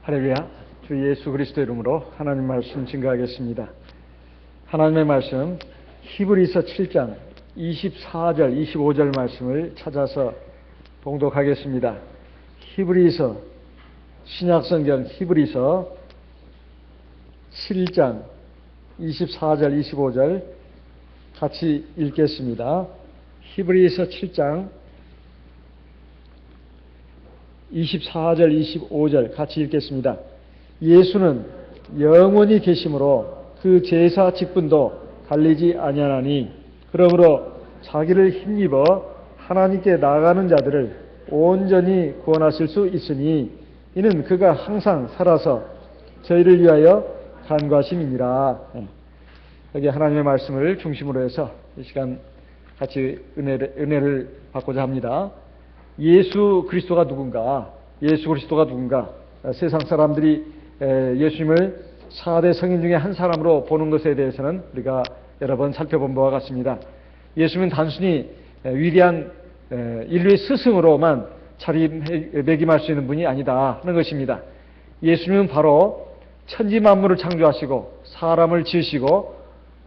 할렐루야. 주 예수 그리스도 이름으로 하나님 말씀 증거하겠습니다. 하나님의 말씀 히브리서 7장 24절 25절 말씀을 찾아서 봉독하겠습니다. 히브리서 신약성경 히브리서 7장 24절 25절 같이 읽겠습니다. 히브리서 7장 24절 25절 같이 읽겠습니다. 예수는 영원히 계심으로 그 제사 직분도 갈리지 아니하나니 그러므로 자기를 힘입어 하나님께 나아가는 자들을 온전히 구원하실 수 있으니 이는 그가 항상 살아서 저희를 위하여 간구하심이니라. 여기 하나님의 말씀을 중심으로 해서 이 시간 같이 은혜를 받고자 합니다. 예수 그리스도가 누군가? 예수 그리스도가 누군가? 세상 사람들이 예수님을 4대 성인 중에 한 사람으로 보는 것에 대해서는 우리가 여러 번 살펴본 바와 같습니다. 예수님은 단순히 위대한 인류의 스승으로만 자리매김할 수 있는 분이 아니다 하는 것입니다. 예수님은 바로 천지 만물을 창조하시고 사람을 지으시고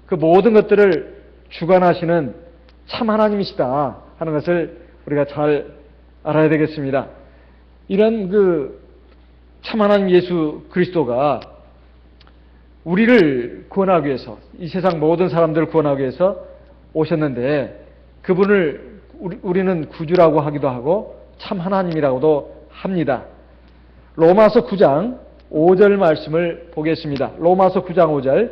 그 모든 것들을 주관하시는 참 하나님이시다 하는 것을 우리가 잘 알아야 되겠습니다. 이런 참 하나님 예수 그리스도가 우리를 구원하기 위해서, 이 세상 모든 사람들을 구원하기 위해서 오셨는데 그분을 우리는 구주라고 하기도 하고 참 하나님이라고도 합니다. 로마서 9장 5절 말씀을 보겠습니다. 로마서 9장 5절.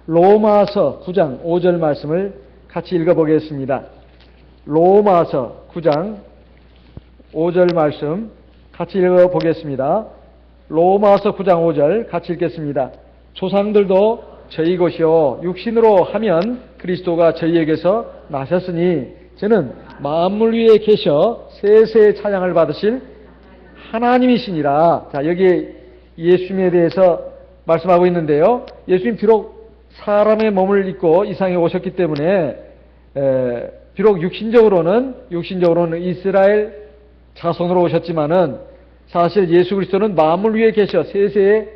로마서 9장 5절 말씀을 같이 읽어보겠습니다. 로마서 9장 5절 말씀 같이 읽어보겠습니다. 로마서 9장 5절 같이 읽겠습니다. 조상들도 저희 것이요 육신으로 하면 그리스도가 저희에게서 나셨으니 저는 만물 위에 계셔 세세의 찬양을 받으실 하나님이시니라. 자, 여기에 예수님에 대해서 말씀하고 있는데요. 예수님 비록 사람의 몸을 입고 이 세상에 오셨기 때문에 비록 육신적으로는 이스라엘 자손으로 오셨지만은 사실 예수 그리스도는 만물 위에 계셔 세세에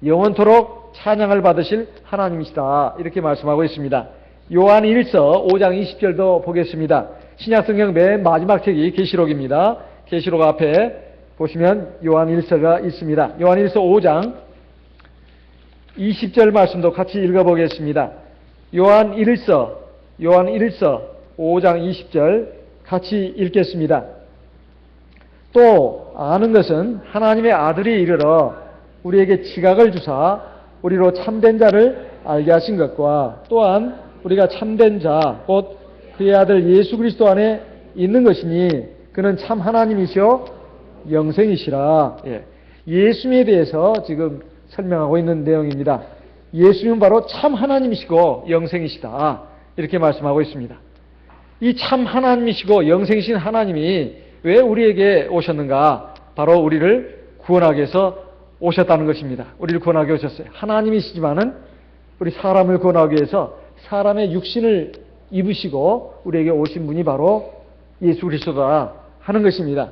영원토록 찬양을 받으실 하나님이시다 이렇게 말씀하고 있습니다. 요한 1서 5장 20절도 보겠습니다. 신약성경 맨 마지막 책이 계시록입니다. 계시록 앞에 보시면 요한 1서가 있습니다. 요한 1서 5장 20절 말씀도 같이 읽어보겠습니다. 요한 1서 5장 20절 같이 읽겠습니다. 또 아는 것은 하나님의 아들이 이르러 우리에게 지각을 주사 우리로 참된 자를 알게 하신 것과 또한 우리가 참된 자 곧 그의 아들 예수 그리스도 안에 있는 것이니 그는 참 하나님이시오 영생이시라. 예수님에 대해서 지금 설명하고 있는 내용입니다. 예수님은 바로 참 하나님이시고 영생이시다 이렇게 말씀하고 있습니다. 이 참 하나님이시고 영생이신 하나님이 왜 우리에게 오셨는가? 바로 우리를 구원하기 위해서 오셨다는 것입니다. 우리를 구원하기 위해 오셨어요. 하나님이시지만은 우리 사람을 구원하기 위해서 사람의 육신을 입으시고 우리에게 오신 분이 바로 예수 그리스도다 하는 것입니다.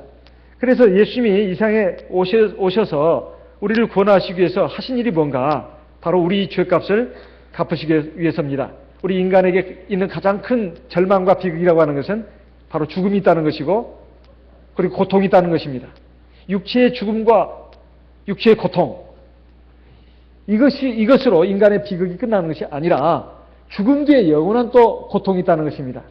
그래서 예수님이 이 세상에 오셔서 우리를 구원하시기 위해서 하신 일이 뭔가? 바로 우리 죄값을 갚으시기 위해서입니다. 우리 인간에게 있는 가장 큰 절망과 비극이라고 하는 것은 바로 죽음이 있다는 것이고 그리고 고통이 있다는 것입니다. 육체의 죽음과 육체의 고통 이것으로 인간의 비극이 끝나는 것이 아니라 죽음 뒤에 영원한 또 고통이 있다는 것입니다.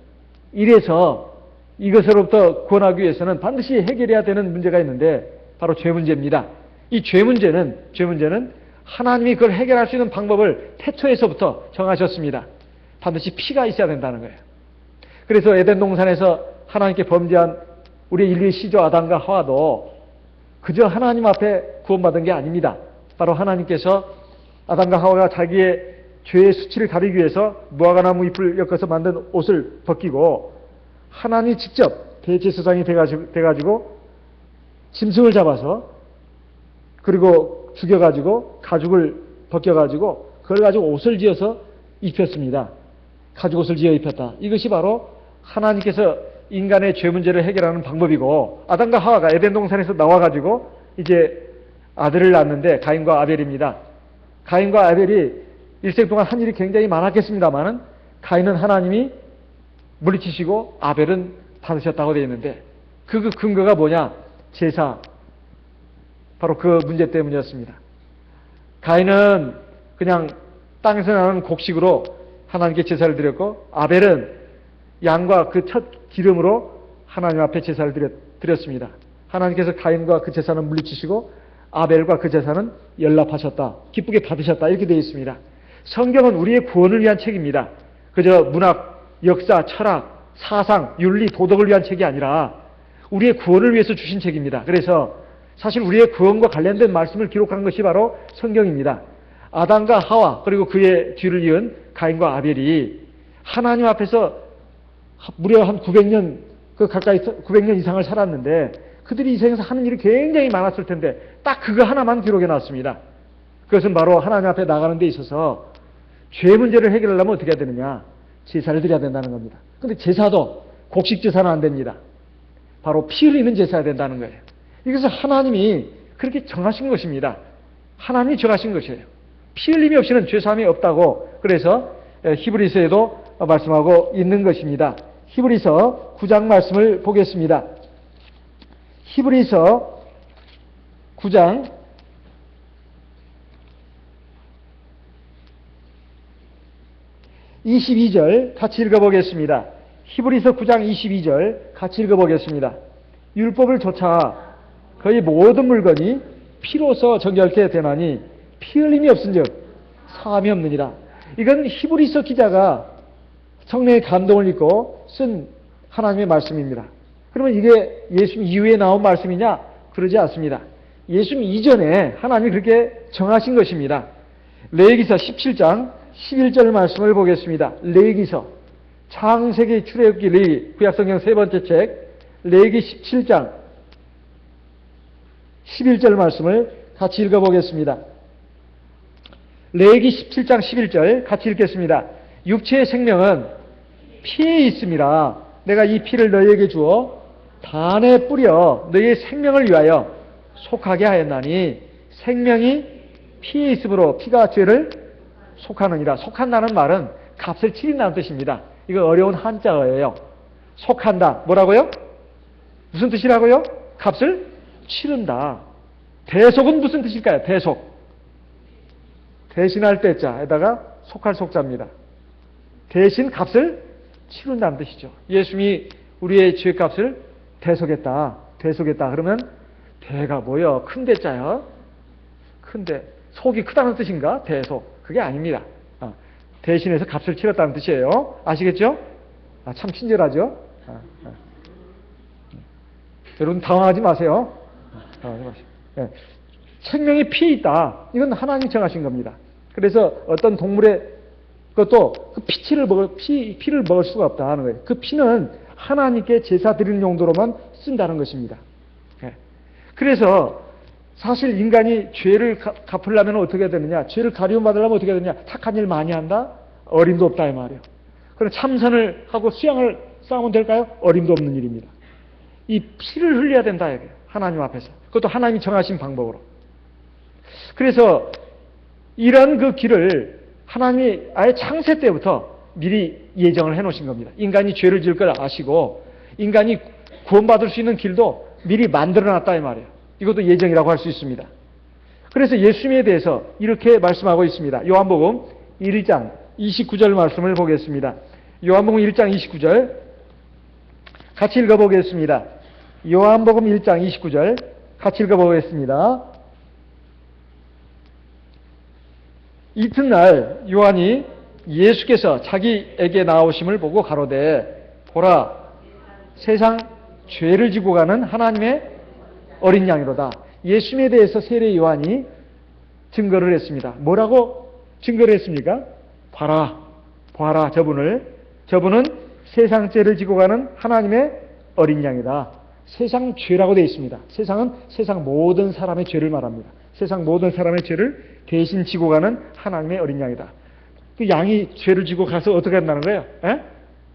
이래서 이것으로부터 구원하기 위해서는 반드시 해결해야 되는 문제가 있는데 바로 죄 문제입니다. 이 죄 문제는 하나님이 그걸 해결할 수 있는 방법을 태초에서부터 정하셨습니다. 반드시 피가 있어야 된다는 거예요. 그래서 에덴 동산에서 하나님께 범죄한 우리 인류의 시조 아담과 하와도 그저 하나님 앞에 구원받은 게 아닙니다. 바로 하나님께서 아담과 하와가 자기의 죄의 수치를 가리기 위해서 무화과나무 잎을 엮어서 만든 옷을 벗기고 하나님이 직접 대제사장이 돼가지고 짐승을 잡아서 그리고 죽여가지고 가죽을 벗겨가지고 그걸 가지고 옷을 지어서 입혔습니다. 가죽 옷을 지어 입혔다. 이것이 바로 하나님께서 인간의 죄 문제를 해결하는 방법이고 아담과 하와가 에덴 동산에서 나와가지고 이제 아들을 낳았는데 가인과 아벨입니다. 가인과 아벨이 일생 동안 한 일이 굉장히 많았겠습니다만은 가인은 하나님이 물리치시고 아벨은 받으셨다고 되어 있는데 그 근거가 뭐냐? 제사. 바로 그 문제 때문이었습니다. 가인은 그냥 땅에서 나는 곡식으로 하나님께 제사를 드렸고 아벨은 양과 그 첫 기름으로 하나님 앞에 제사를 드렸습니다. 하나님께서 가인과 그 제사는 물리치시고 아벨과 그 제사는 연락하셨다. 기쁘게 받으셨다. 이렇게 되어 있습니다. 성경은 우리의 구원을 위한 책입니다. 그저 문학, 역사, 철학, 사상, 윤리, 도덕을 위한 책이 아니라 우리의 구원을 위해서 주신 책입니다. 그래서 사실 우리의 구원과 관련된 말씀을 기록한 것이 바로 성경입니다. 아담과 하와 그리고 그의 뒤를 이은 가인과 아벨이 하나님 앞에서 무려 한 900년 가까이 900년 이상을 살았는데 그들이 이 세상에서 하는 일이 굉장히 많았을 텐데 딱 그거 하나만 기록해 놨습니다. 그것은 바로 하나님 앞에 나가는 데 있어서 죄 문제를 해결하려면 어떻게 해야 되느냐? 제사를 드려야 된다는 겁니다. 근데 제사도 곡식 제사는 안 됩니다. 바로 피 흘리는 제사가 된다는 거예요. 이것은 하나님이 그렇게 정하신 것입니다. 하나님이 정하신 것이에요. 피 흘림이 없이는 죄사함이 없다고 그래서 히브리서에도 말씀하고 있는 것입니다. 히브리서 9장 말씀을 보겠습니다. 히브리서 9장 22절 같이 읽어보겠습니다. 히브리서 9장 22절 같이 읽어보겠습니다. 율법을 좇아 거의 모든 물건이 피로서 정결케 되나니 피 흘림이 없은즉 사함이 없느니라. 이건 히브리서 기자가 성령의 감동을 입고 쓴 하나님의 말씀입니다. 그러면 이게 예수님 이후에 나온 말씀이냐? 그러지 않습니다. 예수님 이전에 하나님이 그렇게 정하신 것입니다. 레위기서 17장 11절 말씀을 보겠습니다. 레위기서 창세기 출애굽기 레위 구약성경 세 번째 책 레위기 17장 11절 말씀을 같이 읽어보겠습니다. 레위기 17장 11절 같이 읽겠습니다. 육체의 생명은 피에 있음이라 내가 이 피를 너희에게 주어 단에 뿌려 너희의 생명을 위하여 속하게 하였나니 생명이 피에 있으므로 피가 죄를 속하느니라. 속한다는 말은 값을 치른다는 뜻입니다. 이거 어려운 한자어예요. 속한다. 뭐라고요? 무슨 뜻이라고요? 값을 치른다. 대속은 무슨 뜻일까요? 대속. 대신할 때자에다가 속할 속자입니다. 대신 값을 치른다는 뜻이죠. 예수님이 우리의 죄값을 대속했다. 대속했다. 그러면 대가 뭐요? 큰 대자요? 큰대. 속이 크다는 뜻인가? 대속. 그게 아닙니다. 대신해서 값을 치렀다는 뜻이에요. 아시겠죠? 참 친절하죠? 여러분 당황하지 마세요. 네. 생명이 피에 있다. 이건 하나님이 정하신 겁니다. 그래서 어떤 동물의 것도 그 피를 먹을 수가 없다 하는 거예요. 그 피는 하나님께 제사 드리는 용도로만 쓴다는 것입니다. 네. 그래서 사실 인간이 죄를 갚으려면 어떻게 해야 되느냐? 죄를 가리움받으려면 어떻게 해야 되느냐? 착한 일 많이 한다? 어림도 없다 이 말이에요. 그럼 참선을 하고 수양을 쌓으면 될까요? 어림도 없는 일입니다. 이 피를 흘려야 된다 이거예요. 하나님 앞에서. 그것도 하나님이 정하신 방법으로. 그래서 이런 그 길을 하나님이 아예 창세 때부터 미리 예정을 해놓으신 겁니다. 인간이 죄를 지을 걸 아시고 인간이 구원받을 수 있는 길도 미리 만들어놨다 이 말이에요. 이것도 예정이라고 할 수 있습니다. 그래서 예수님에 대해서 이렇게 말씀하고 있습니다. 요한복음 1장 29절 말씀을 보겠습니다. 요한복음 1장 29절 같이 읽어보겠습니다. 요한복음 1장 29절 같이 읽어보겠습니다. 이튿날 요한이 예수께서 자기에게 나오심을 보고 가로되 보라 세상 죄를 지고 가는 하나님의 어린 양이로다. 예수님에 대해서 세례 요한이 증거를 했습니다. 뭐라고 증거를 했습니까? 봐라 저분은 세상 죄를 지고 가는 하나님의 어린 양이다. 세상 죄라고 되어 있습니다. 세상은 세상 모든 사람의 죄를 말합니다. 세상 모든 사람의 죄를 대신 지고 가는 하나님의 어린 양이다. 그 양이 죄를 지고 가서 어떻게 한다는 거예요? 에?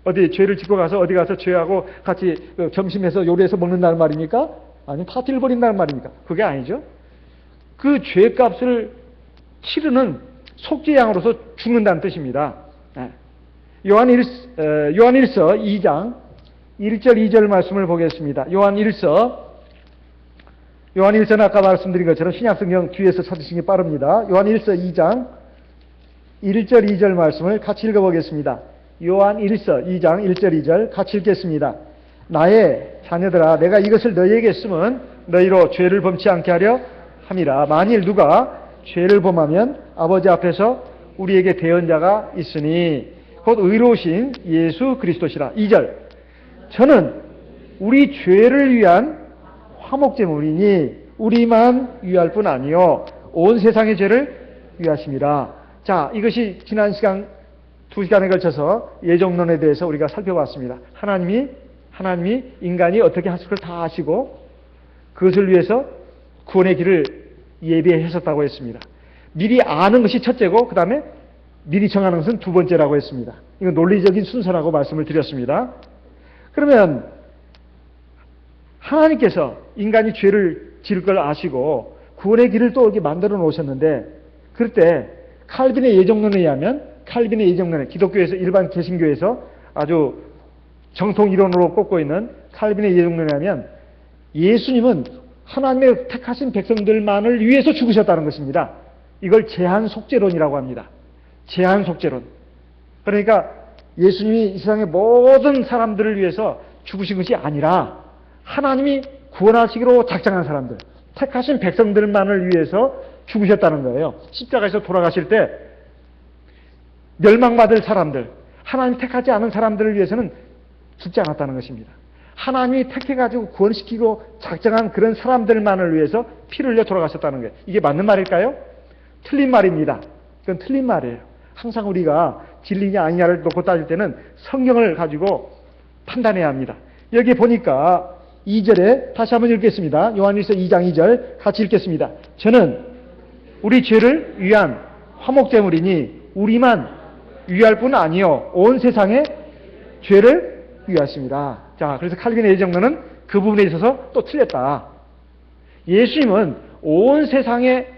어디 죄를 지고 가서 어디 가서 죄하고 같이 점심에서 요리해서 먹는다는 말입니까? 아니 파티를 벌인다는 말입니까? 그게 아니죠. 그 죄값을 치르는 속죄양으로서 죽는다는 뜻입니다. 요한일서 2장 1절 2절 말씀을 보겠습니다. 요한일서는 아까 말씀드린 것처럼 신약성경 뒤에서 찾으시기 빠릅니다. 요한일서 2장 1절 2절 말씀을 같이 읽어보겠습니다. 요한일서 2장 1절 2절 같이 읽겠습니다. 나의 자녀들아, 내가 이것을 너희에게 쓰면 너희로 죄를 범치 않게 하려 함이라. 만일 누가 죄를 범하면 아버지 앞에서 우리에게 대언자가 있으니 곧 의로우신 예수 그리스도시라. 2절, 저는 우리 죄를 위한 화목제물이니 우리만 위할 뿐 아니요 온 세상의 죄를 위하심이라. 자, 이것이 지난 시간 2시간에 걸쳐서 예정론에 대해서 우리가 살펴봤습니다. 하나님이 인간이 어떻게 하실 걸 다 아시고 그것을 위해서 구원의 길을 예비하셨다고 했습니다. 미리 아는 것이 첫째고 그 다음에 미리 정하는 것은 두 번째라고 했습니다. 이건 논리적인 순서라고 말씀을 드렸습니다. 그러면 하나님께서 인간이 죄를 지을 걸 아시고 구원의 길을 또 이렇게 만들어 놓으셨는데, 그럴 때 칼빈의 예정론에 의하면, 칼빈의 예정론에, 기독교에서, 일반 개신교에서 아주 정통 이론으로 꼽고 있는 칼빈의 예정론에 의하면 예수님은 하나님의 택하신 백성들만을 위해서 죽으셨다는 것입니다. 이걸 제한속죄론이라고 합니다. 제한속죄론. 그러니까 예수님이 이 세상의 모든 사람들을 위해서 죽으신 것이 아니라 하나님이 구원하시기로 작정한 사람들, 택하신 백성들만을 위해서 죽으셨다는 거예요. 십자가에서 돌아가실 때 멸망받을 사람들, 하나님 택하지 않은 사람들을 위해서는 죽지 않았다는 것입니다. 하나님이 택해가지고 구원시키고 작정한 그런 사람들만을 위해서 피를 흘려 돌아가셨다는 거예요. 이게 맞는 말일까요? 틀린 말입니다. 그건 틀린 말이에요. 항상 우리가 진리냐 아니냐를 놓고 따질 때는 성경을 가지고 판단해야 합니다. 여기 보니까 2절에 다시 한번 읽겠습니다. 요한일서 2장 2절 같이 읽겠습니다. 저는 우리 죄를 위한 화목제물이니 우리만 위할 뿐 아니요 온 세상의 죄를 위하십니다. 자, 그래서 칼빈의 예정론은 그 부분에 있어서 또 틀렸다. 예수님은 온 세상의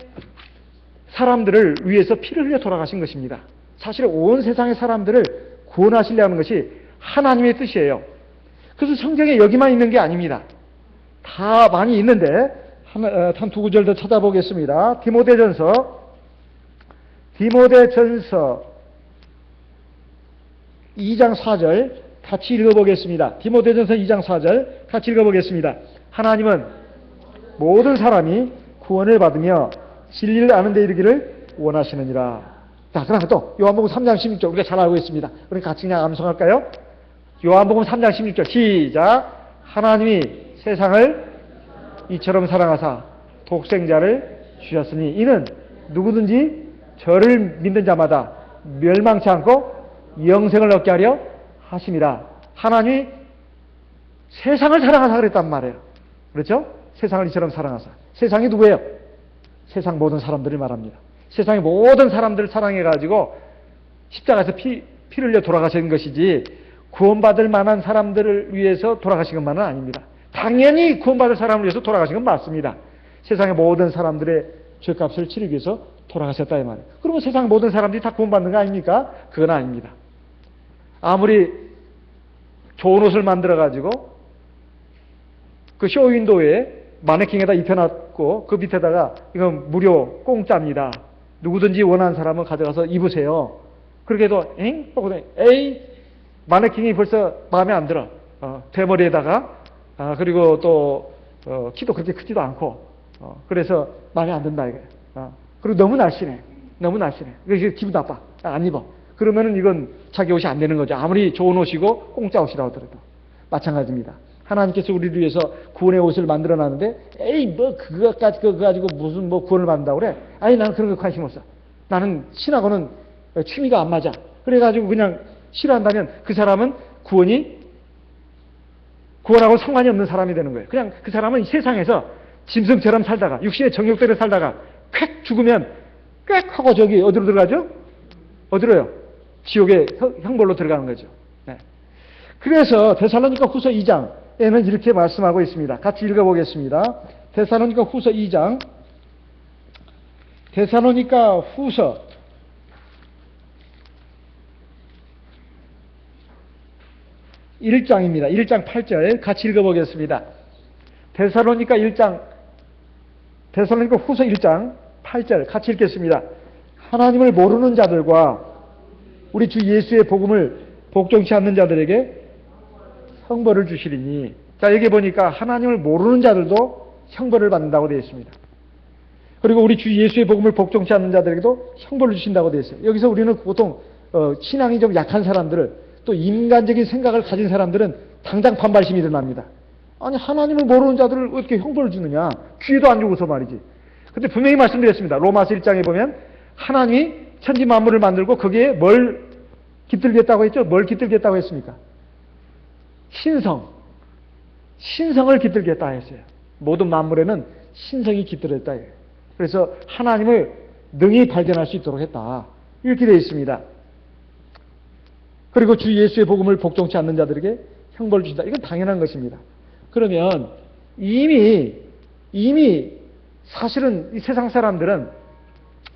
사람들을 위해서 피를 흘려 돌아가신 것입니다. 사실 온 세상의 사람들을 구원하시려는 것이 하나님의 뜻이에요. 그래서 성경에 여기만 있는 게 아닙니다. 다 많이 있는데 한 두 구절 더 찾아보겠습니다. 디모데전서 2장 4절 같이 읽어보겠습니다. 디모데전서 2장 4절 같이 읽어보겠습니다. 하나님은 모든 사람이 구원을 받으며 진리를 아는 데 이르기를 원하시느니라. 자, 그러면 또 요한복음 3장 16절 우리가 잘 알고 있습니다. 우리 같이 그냥 암송할까요? 요한복음 3장 16절 시작. 하나님이 세상을 이처럼 사랑하사 독생자를 주셨으니 이는 누구든지 저를 믿는 자마다 멸망치 않고 영생을 얻게 하려 하심이라. 하나님이 세상을 사랑하사 그랬단 말이에요. 그렇죠? 세상을 이처럼 사랑하사. 세상이 누구예요? 세상 모든 사람들을 말합니다. 세상의 모든 사람들을 사랑해가지고 십자가에서 피를 흘려 돌아가신 것이지 구원받을 만한 사람들을 위해서 돌아가신 것만은 아닙니다. 당연히 구원받을 사람을 위해서 돌아가신 건 맞습니다. 세상의 모든 사람들의 죄값을 치르기 위해서 돌아가셨다 이 말이에요. 그러면 세상 모든 사람들이 다 구원받는 거 아닙니까? 그건 아닙니다. 아무리 좋은 옷을 만들어가지고 그 쇼윈도에 마네킹에다 입혀놨고 그 밑에다가 이건 무료 공짜입니다. 누구든지 원하는 사람은 가져가서 입으세요. 그렇게 해도 엥? 에이 마네킹이 벌써 마음에 안 들어. 대머리에다가 그리고 또 키도 그렇게 크지도 않고 그래서 마음에 안 든다 이게. 그리고 너무 날씬해. 그래서 기분 나빠. 안 입어. 그러면은 이건 자기 옷이 안 되는 거죠. 아무리 좋은 옷이고 공짜 옷이라고 하더라도 마찬가지입니다. 하나님께서 우리를 위해서 구원의 옷을 만들어 놨는데 에이 뭐 그거 가지고 무슨 뭐 구원을 받는다고 그래. 아니 나는 그런 거 관심 없어. 나는 신하고는 취미가 안 맞아. 그래가지고 그냥 싫어한다면 그 사람은 구원하고 상관이 없는 사람이 되는 거예요. 그냥 그 사람은 세상에서 짐승처럼 살다가 육신의 정욕대로 살다가 쾌 죽으면 꽥 하고 저기 어디로 들어가죠? 어디로요? 지옥의 형벌로 들어가는 거죠. 네. 그래서 데살로니가 후서 2장에는 이렇게 말씀하고 있습니다. 같이 읽어보겠습니다. 데살로니가 후서 2장 데살로니가 후서 1장입니다. 1장 8절 같이 읽어보겠습니다. 데살로니가 후서 1장 8절 같이 읽겠습니다. 하나님을 모르는 자들과 우리 주 예수의 복음을 복종치 않는 자들에게 형벌을 주시리니. 자, 여기 보니까 하나님을 모르는 자들도 형벌을 받는다고 되어 있습니다. 그리고 우리 주 예수의 복음을 복종치 않는 자들에게도 형벌을 주신다고 되어 있어요. 여기서 우리는 보통 신앙이 좀 약한 사람들을, 또 인간적인 생각을 가진 사람들은 당장 반발심이 일어납니다. 아니, 하나님을 모르는 자들을 어떻게 형벌을 주느냐? 귀에도 안 주고서 말이지. 근데 분명히 말씀드렸습니다. 로마서 1장에 보면 하나님이 천지 만물을 만들고 거기에 뭘 깃들겠다고 했죠? 뭘 깃들겠다고 했습니까? 신성을 깃들겠다 했어요. 모든 만물에는 신성이 깃들었다. 그래서 하나님을 능히 발견할 수 있도록 했다. 이렇게 되어 있습니다. 그리고 주 예수의 복음을 복종치 않는 자들에게 형벌을 주신다. 이건 당연한 것입니다. 그러면 이미 사실은 이 세상 사람들은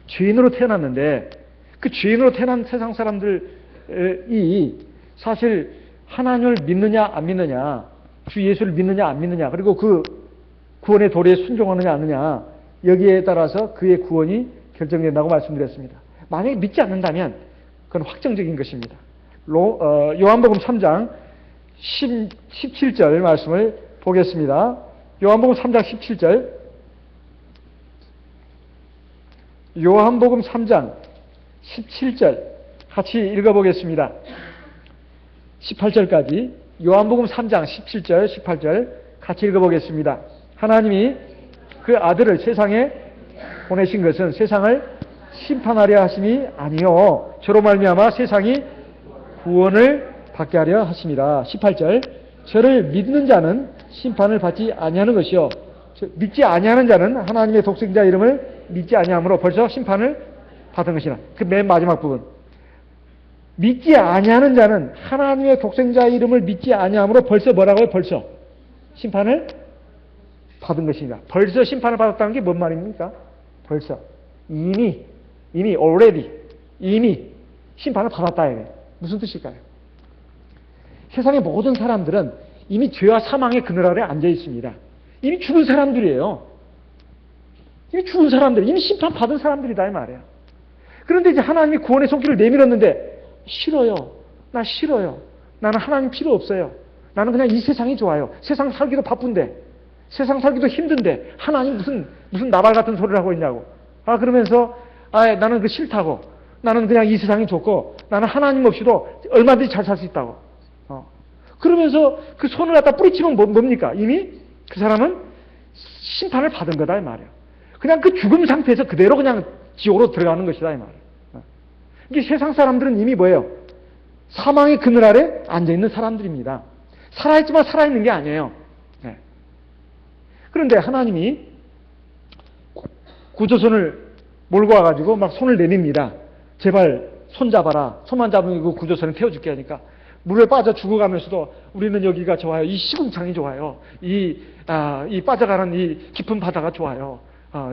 죄인으로 태어났는데, 그 죄인으로 태어난 세상 사람들이 사실 하나님을 믿느냐 안 믿느냐, 주 예수를 믿느냐 안 믿느냐, 그리고 그 구원의 도리에 순종하느냐 안 하느냐, 여기에 따라서 그의 구원이 결정된다고 말씀드렸습니다. 만약에 믿지 않는다면 그건 확정적인 것입니다. 요한복음 3장 17절 말씀을 보겠습니다. 요한복음 3장 17절. 요한복음 3장 17절 같이 읽어보겠습니다. 18절까지 요한복음 3장 17절 18절 같이 읽어보겠습니다. 하나님이 그 아들을 세상에 보내신 것은 세상을 심판하려 하심이 아니요 저로 말미암아 세상이 구원을 받게 하려 하심이라. 18절. 저를 믿는 자는 심판을 받지 아니하는 것이요 믿지 아니하는 자는 하나님의 독생자 이름을 믿지 아니하므로 벌써 심판을 받은 것이라. 그 맨 마지막 부분. 믿지 아니하는 자는 하나님의 독생자 이름을 믿지 아니하므로 벌써 뭐라고요? 벌써 심판을 받은 것입니다. 벌써 심판을 받았다는 게 뭔 말입니까? 벌써 이미 already 이미 심판을 받았다. 무슨 뜻일까요? 세상의 모든 사람들은 이미 죄와 사망의 그늘 아래 앉아 있습니다. 이미 죽은 사람들이에요. 이미 죽은 사람들, 이미 심판받은 사람들이다 이 말이에요. 그런데 이제 하나님이 구원의 손길을 내밀었는데 싫어요. 나 싫어요. 나는 하나님 필요 없어요. 나는 그냥 이 세상이 좋아요. 세상 살기도 바쁜데, 세상 살기도 힘든데 하나님 무슨 나발 같은 소리를 하고 있냐고. 그러면서 나는 그 싫다고. 나는 그냥 이 세상이 좋고 나는 하나님 없이도 얼마든지 잘 살 수 있다고. 그러면서 그 손을 갖다 뿌리치면 뭡니까? 이미 그 사람은 심판을 받은 거다 이 말이에요. 그냥 그 죽음 상태에서 그대로 그냥 지옥으로 들어가는 것이다 이 말이에요. 이게 세상 사람들은 이미 뭐예요? 사망의 그늘 아래 앉아있는 사람들입니다. 살아있지만 살아있는 게 아니에요. 그런데 하나님이 구조선을 몰고 와가지고 막 손을 내밉니다. 제발 손 잡아라. 손만 잡으면 그 구조선을 태워줄게 하니까 물에 빠져 죽어가면서도 우리는 여기가 좋아요. 이 시궁창이 좋아요. 이 빠져가는 이 깊은 바다가 좋아요.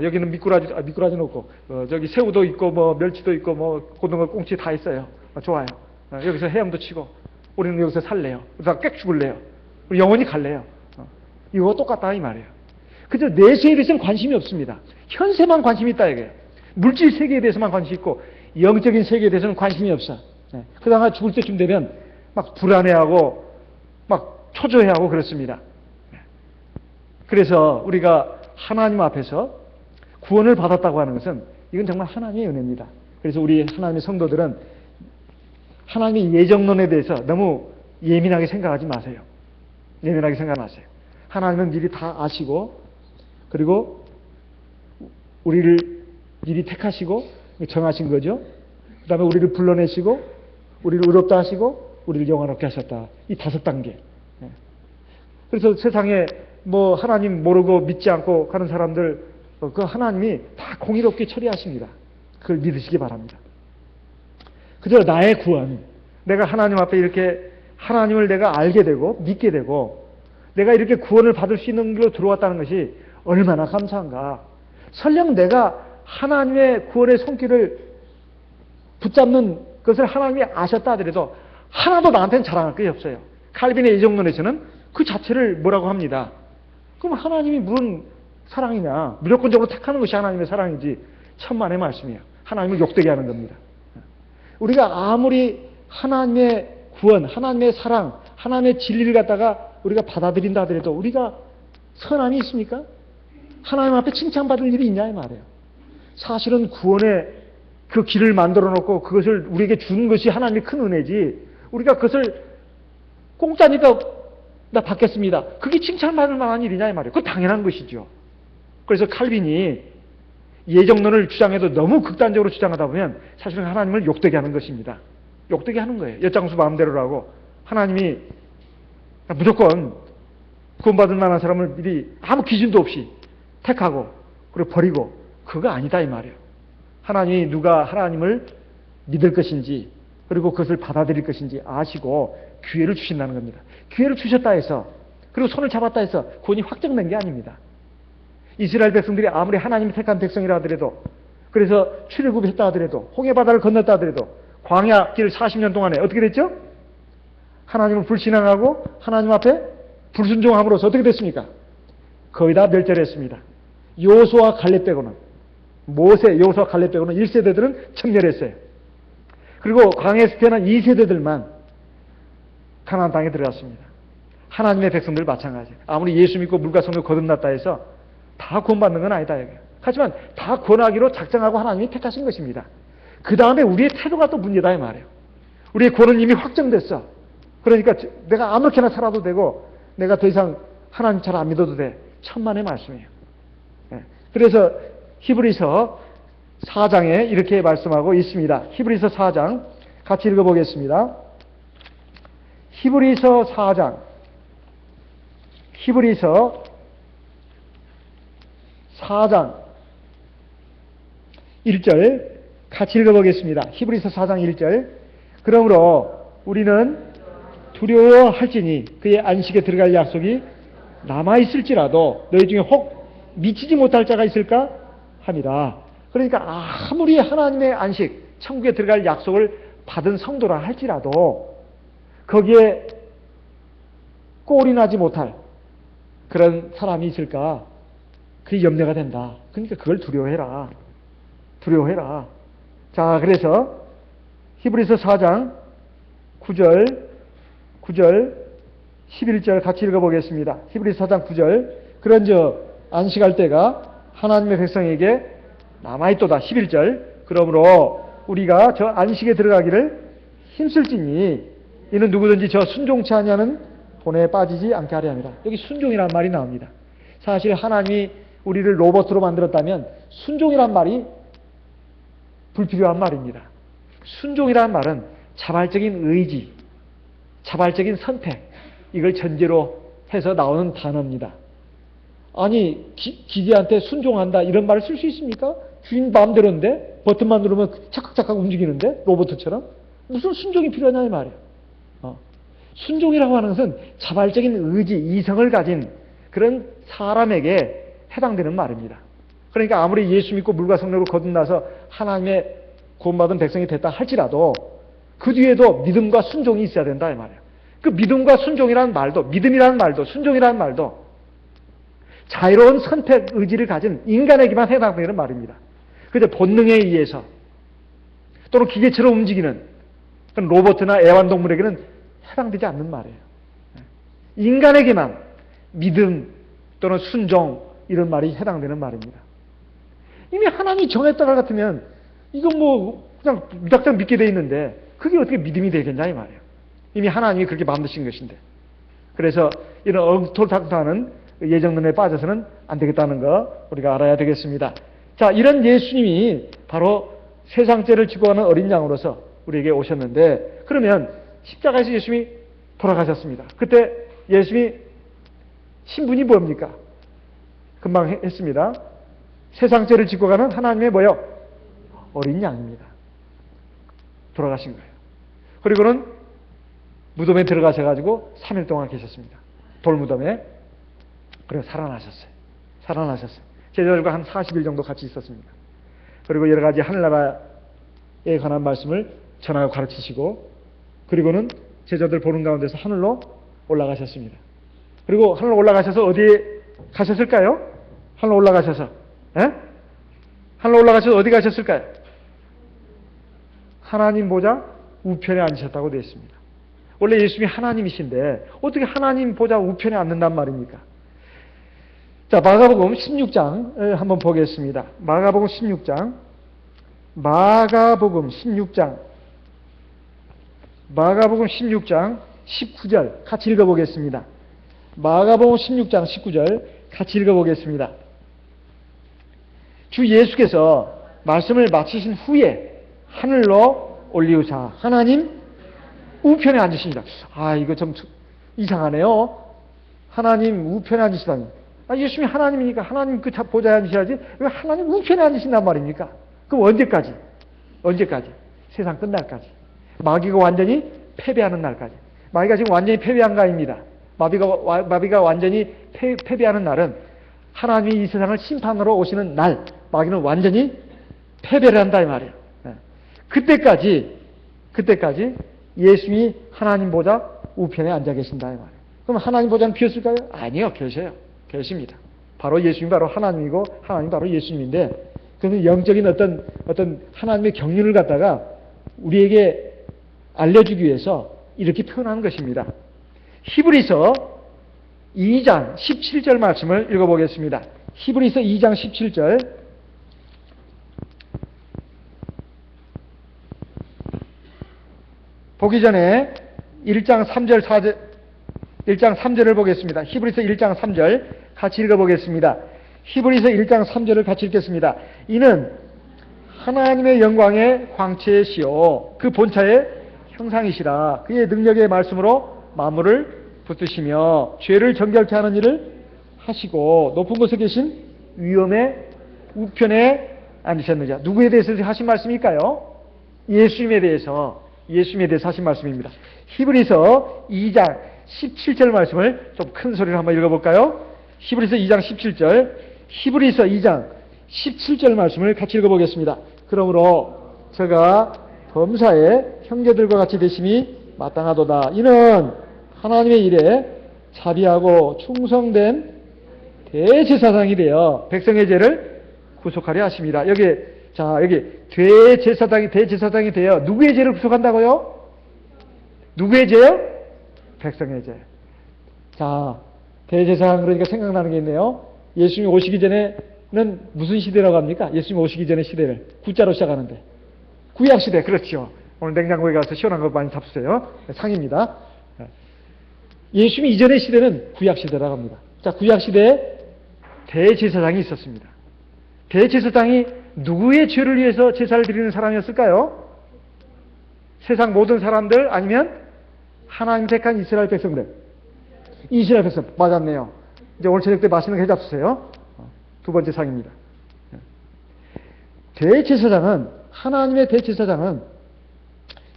여기는 미꾸라지는 없고, 저기 새우도 있고, 뭐, 멸치도 있고, 뭐, 고등어, 꽁치 다 있어요. 좋아요. 여기서 헤엄도 치고, 우리는 여기서 살래요. 그러다가 꽥 죽을래요. 우리 영원히 갈래요. 이거 똑같다, 이 말이에요. 그저 내세에 대해서는 관심이 없습니다. 현세만 관심이 있다, 이게. 물질 세계에 대해서만 관심이 있고, 영적인 세계에 대해서는 관심이 없어. 그러다가 죽을 때쯤 되면 막 불안해하고, 막 초조해하고 그렇습니다. 그래서 우리가 하나님 앞에서 구원을 받았다고 하는 것은 이건 정말 하나님의 은혜입니다. 그래서 우리 하나님의 성도들은 하나님의 예정론에 대해서 너무 예민하게 생각하지 마세요. 예민하게 생각하지 마세요. 하나님은 미리 다 아시고, 그리고 우리를 미리 택하시고 정하신 거죠. 그 다음에 우리를 불러내시고 우리를 의롭다 하시고 우리를 영원롭게 하셨다. 이 5단계. 그래서 세상에 뭐 하나님 모르고 믿지 않고 가는 사람들, 그 하나님이 다 공의롭게 처리하십니다. 그걸 믿으시기 바랍니다. 그저 나의 구원, 내가 하나님 앞에 이렇게 하나님을 내가 알게 되고 믿게 되고 내가 이렇게 구원을 받을 수 있는 길로 들어왔다는 것이 얼마나 감사한가. 설령 내가 하나님의 구원의 손길을 붙잡는 것을 하나님이 아셨다 하더라도 하나도 나한테는 자랑할 게 없어요. 칼빈의 예정론에서는 그 자체를 뭐라고 합니다. 그럼 하나님이 무슨 사랑이냐? 무조건적으로 택하는 것이 하나님의 사랑이지. 천만의 말씀이에요. 하나님을 욕되게 하는 겁니다. 우리가 아무리 하나님의 구원, 하나님의 사랑, 하나님의 진리를 갖다가 우리가 받아들인다 하더라도 우리가 선함이 있습니까? 하나님 앞에 칭찬받을 일이 있냐 이 말이에요. 사실은 구원의 그 길을 만들어 놓고 그것을 우리에게 준 것이 하나님의 큰 은혜지, 우리가 그것을 공짜니까 나 받겠습니다, 그게 칭찬받을 만한 일이냐 이 말이에요. 그건 당연한 것이죠. 그래서 칼빈이 예정론을 주장해도 너무 극단적으로 주장하다 보면 사실은 하나님을 욕되게 하는 것입니다. 욕되게 하는 거예요. 엿장수 마음대로라고 하나님이 무조건 구원받을 만한 사람을 미리 아무 기준도 없이 택하고 그리고 버리고, 그거 아니다 이 말이에요. 하나님이 누가 하나님을 믿을 것인지 그리고 그것을 받아들일 것인지 아시고 기회를 주신다는 겁니다. 기회를 주셨다 해서 그리고 손을 잡았다 해서 구원이 확정된 게 아닙니다. 이스라엘 백성들이 아무리 하나님이 택한 백성이라 하더라도, 그래서 출애굽했다 하더라도, 홍해바다를 건넜다 하더라도 광야 길 40년 동안에 어떻게 됐죠? 하나님을 불신앙하고 하나님 앞에 불순종함으로써 어떻게 됐습니까? 거의 다 멸절했습니다. 여호수아 갈렙 빼고는, 모세, 여호수아 갈렙 빼고는 1세대들은 청멸했어요. 그리고 광야에서 태어난 2세대들만 가나안 땅에 들어갔습니다. 하나님의 백성들 마찬가지. 아무리 예수 믿고 물과 성령 거듭났다 해서 다 구원받는 건 아니다. 하지만 다 구원하기로 작정하고 하나님이 택하신 것입니다. 그 다음에 우리의 태도가 또 문제다 이 말이에요. 우리의 구원은 이미 확정됐어. 그러니까 내가 아무렇게나 살아도 되고 내가 더 이상 하나님 잘 안 믿어도 돼. 천만의 말씀이에요. 그래서 히브리서 4장에 이렇게 말씀하고 있습니다. 히브리서 4장 같이 읽어보겠습니다. 히브리서 4장, 히브리서 4장 1절 같이 읽어보겠습니다. 히브리서 4장 1절. 그러므로 우리는 두려워할지니 그의 안식에 들어갈 약속이 남아있을지라도 너희 중에 혹 미치지 못할 자가 있을까 합니다. 그러니까 아무리 하나님의 안식, 천국에 들어갈 약속을 받은 성도라 할지라도 거기에 꼴이 나지 못할 그런 사람이 있을까? 그게 염려가 된다. 그러니까 그걸 두려워해라. 두려워해라. 자, 그래서 히브리서 4장 9절, 11절 같이 읽어보겠습니다. 히브리서 4장 9절. 그런즉 안식할 때가 하나님의 백성에게 남아있도다. 11절. 그러므로 우리가 저 안식에 들어가기를 힘쓸지니 이는 누구든지 저 순종치 아니하는 돈에 빠지지 않게 하려 합니다. 여기 순종이라는 말이 나옵니다. 사실 하나님이 우리를 로봇으로 만들었다면 순종이란 말이 불필요한 말입니다. 순종이라는 말은 자발적인 의지, 자발적인 선택, 이걸 전제로 해서 나오는 단어입니다. 아니, 기계한테 순종한다 이런 말을 쓸 수 있습니까? 주인 마음대로인데 버튼만 누르면 착각착각 움직이는데 로봇처럼 무슨 순종이 필요하냐 이 말이에요. 순종이라고 하는 것은 자발적인 의지, 이성을 가진 그런 사람에게 해당되는 말입니다. 그러니까 아무리 예수 믿고 물과 성령으로 거듭나서 하나님의 구원받은 백성이 됐다 할지라도 그 뒤에도 믿음과 순종이 있어야 된다 이 말이에요. 그 믿음과 순종이라는 말도, 믿음이라는 말도, 순종이라는 말도 자유로운 선택 의지를 가진 인간에게만 해당되는 말입니다. 그저 본능에 의해서 또는 기계처럼 움직이는 로봇이나 애완동물에게는 해당되지 않는 말이에요. 인간에게만 믿음 또는 순종 이런 말이 해당되는 말입니다. 이미 하나님이 정했다가 같으면 이건 뭐 그냥 무작정 믿게 돼 있는데 그게 어떻게 믿음이 되겠냐 이 말이에요. 이미 하나님이 그렇게 만드신 것인데. 그래서 이런 엉토닥토하는 예정론에 빠져서는 안 되겠다는 거 우리가 알아야 되겠습니다. 자, 이런 예수님이 바로 세상죄를 지고 가는 어린 양으로서 우리에게 오셨는데, 그러면 십자가에서 예수님이 돌아가셨습니다. 그때 예수님이 신분이 뭡니까? 금방 했습니다. 세상죄를 지고 가는 하나님의 뭐요? 어린 양입니다. 돌아가신 거예요. 그리고는 무덤에 들어가셔가지고 3일 동안 계셨습니다. 돌무덤에. 그리고 살아나셨어요. 살아나셨어요. 제자들과 한 40일 정도 같이 있었습니다. 그리고 여러 가지 하늘나라에 관한 말씀을 전하고 가르치시고, 그리고는 제자들 보는 가운데서 하늘로 올라가셨습니다. 그리고 하늘로 올라가셔서 어디에 가셨을까요? 하늘로 올라가셔서, 하늘로 올라가셔서 어디 가셨을까요? 하나님 보좌 우편에 앉으셨다고 되어 있습니다. 원래 예수님이 하나님이신데 어떻게 하나님 보좌 우편에 앉는단 말입니까? 자, 마가복음 16장 한번 보겠습니다. 마가복음 16장 19절 같이 읽어보겠습니다. 마가복음 16장 19절 같이 읽어보겠습니다. 주 예수께서 말씀을 마치신 후에 하늘로 올리우사 하나님 우편에 앉으십니다. 이거 좀 이상하네요. 하나님 우편에 앉으시다니. 예수님이 하나님이니까 하나님 그 보좌에 앉으셔야지 왜 하나님 우편에 앉으신단 말입니까? 그럼 언제까지? 세상 끝날까지. 마귀가 완전히 패배하는 날까지. 마귀가 지금 완전히 패배한 가입니다. 마귀가 완전히 패배하는 날은 하나님이 이 세상을 심판으로 오시는 날, 마귀는 완전히 패배를 한다 이 말이에요. 그때까지 예수님이 하나님 보좌 우편에 앉아 계신다 이 말이에요. 그럼 하나님 보좌는 비었을까요? 아니요, 계십니다. 바로 예수님이 바로 하나님이고 하나님 바로 예수님인데, 그는 영적인 어떤 하나님의 경륜을 갖다가 우리에게 알려주기 위해서 이렇게 표현하는 것입니다. 히브리서 2장 17절 말씀을 읽어보겠습니다. 히브리서 2장 17절. 보기 전에 1장 3절을 보겠습니다. 히브리서 1장 3절 같이 읽어보겠습니다. 히브리서 1장 3절을 같이 읽겠습니다. 이는 하나님의 영광의 광채시요 그 본체의 형상이시라. 그의 능력의 말씀으로 만물을 붙드시며 죄를 정결케 하는 일을 하시고 높은 곳에 계신 위엄의 우편에 앉으셨느냐. 누구에 대해서 하신 말씀일까요? 예수님에 대해서 하신 말씀입니다. 히브리서 2장 17절 말씀을 좀 큰 소리로 한번 읽어볼까요? 히브리서 2장 17절, 히브리서 2장 17절 말씀을 같이 읽어보겠습니다. 그러므로 제가 범사의 형제들과 같이 되심이 마땅하도다. 이는 하나님의 일에 자비하고 충성된 대제사장이 되어 백성의 죄를 구속하려 하십니다. 여기 대제사장이 되어 누구의 죄를 구속한다고요? 누구의 죄요? 백성의 죄. 자, 대제사장 그러니까 생각나는 게 있네요. 예수님이 오시기 전에는 무슨 시대라고 합니까? 예수님이 오시기 전에 시대를 구자로 시작하는데 구약시대. 그렇죠. 오늘 냉장고에 가서 시원한 거 많이 잡수세요. 상입니다. 예수님이 이전의 시대는 구약시대라고 합니다. 자, 구약시대에 대제사장이 있었습니다. 대제사장이 누구의 죄를 위해서 제사를 드리는 사람이었을까요? 세상 모든 사람들 아니면 하나님 택한 이스라엘 백성들? 이스라엘 백성. 맞았네요. 이제 오늘 저녁 때 맛있는 거 해잡수세요. 두 번째 상입니다. 하나님의 대제사장은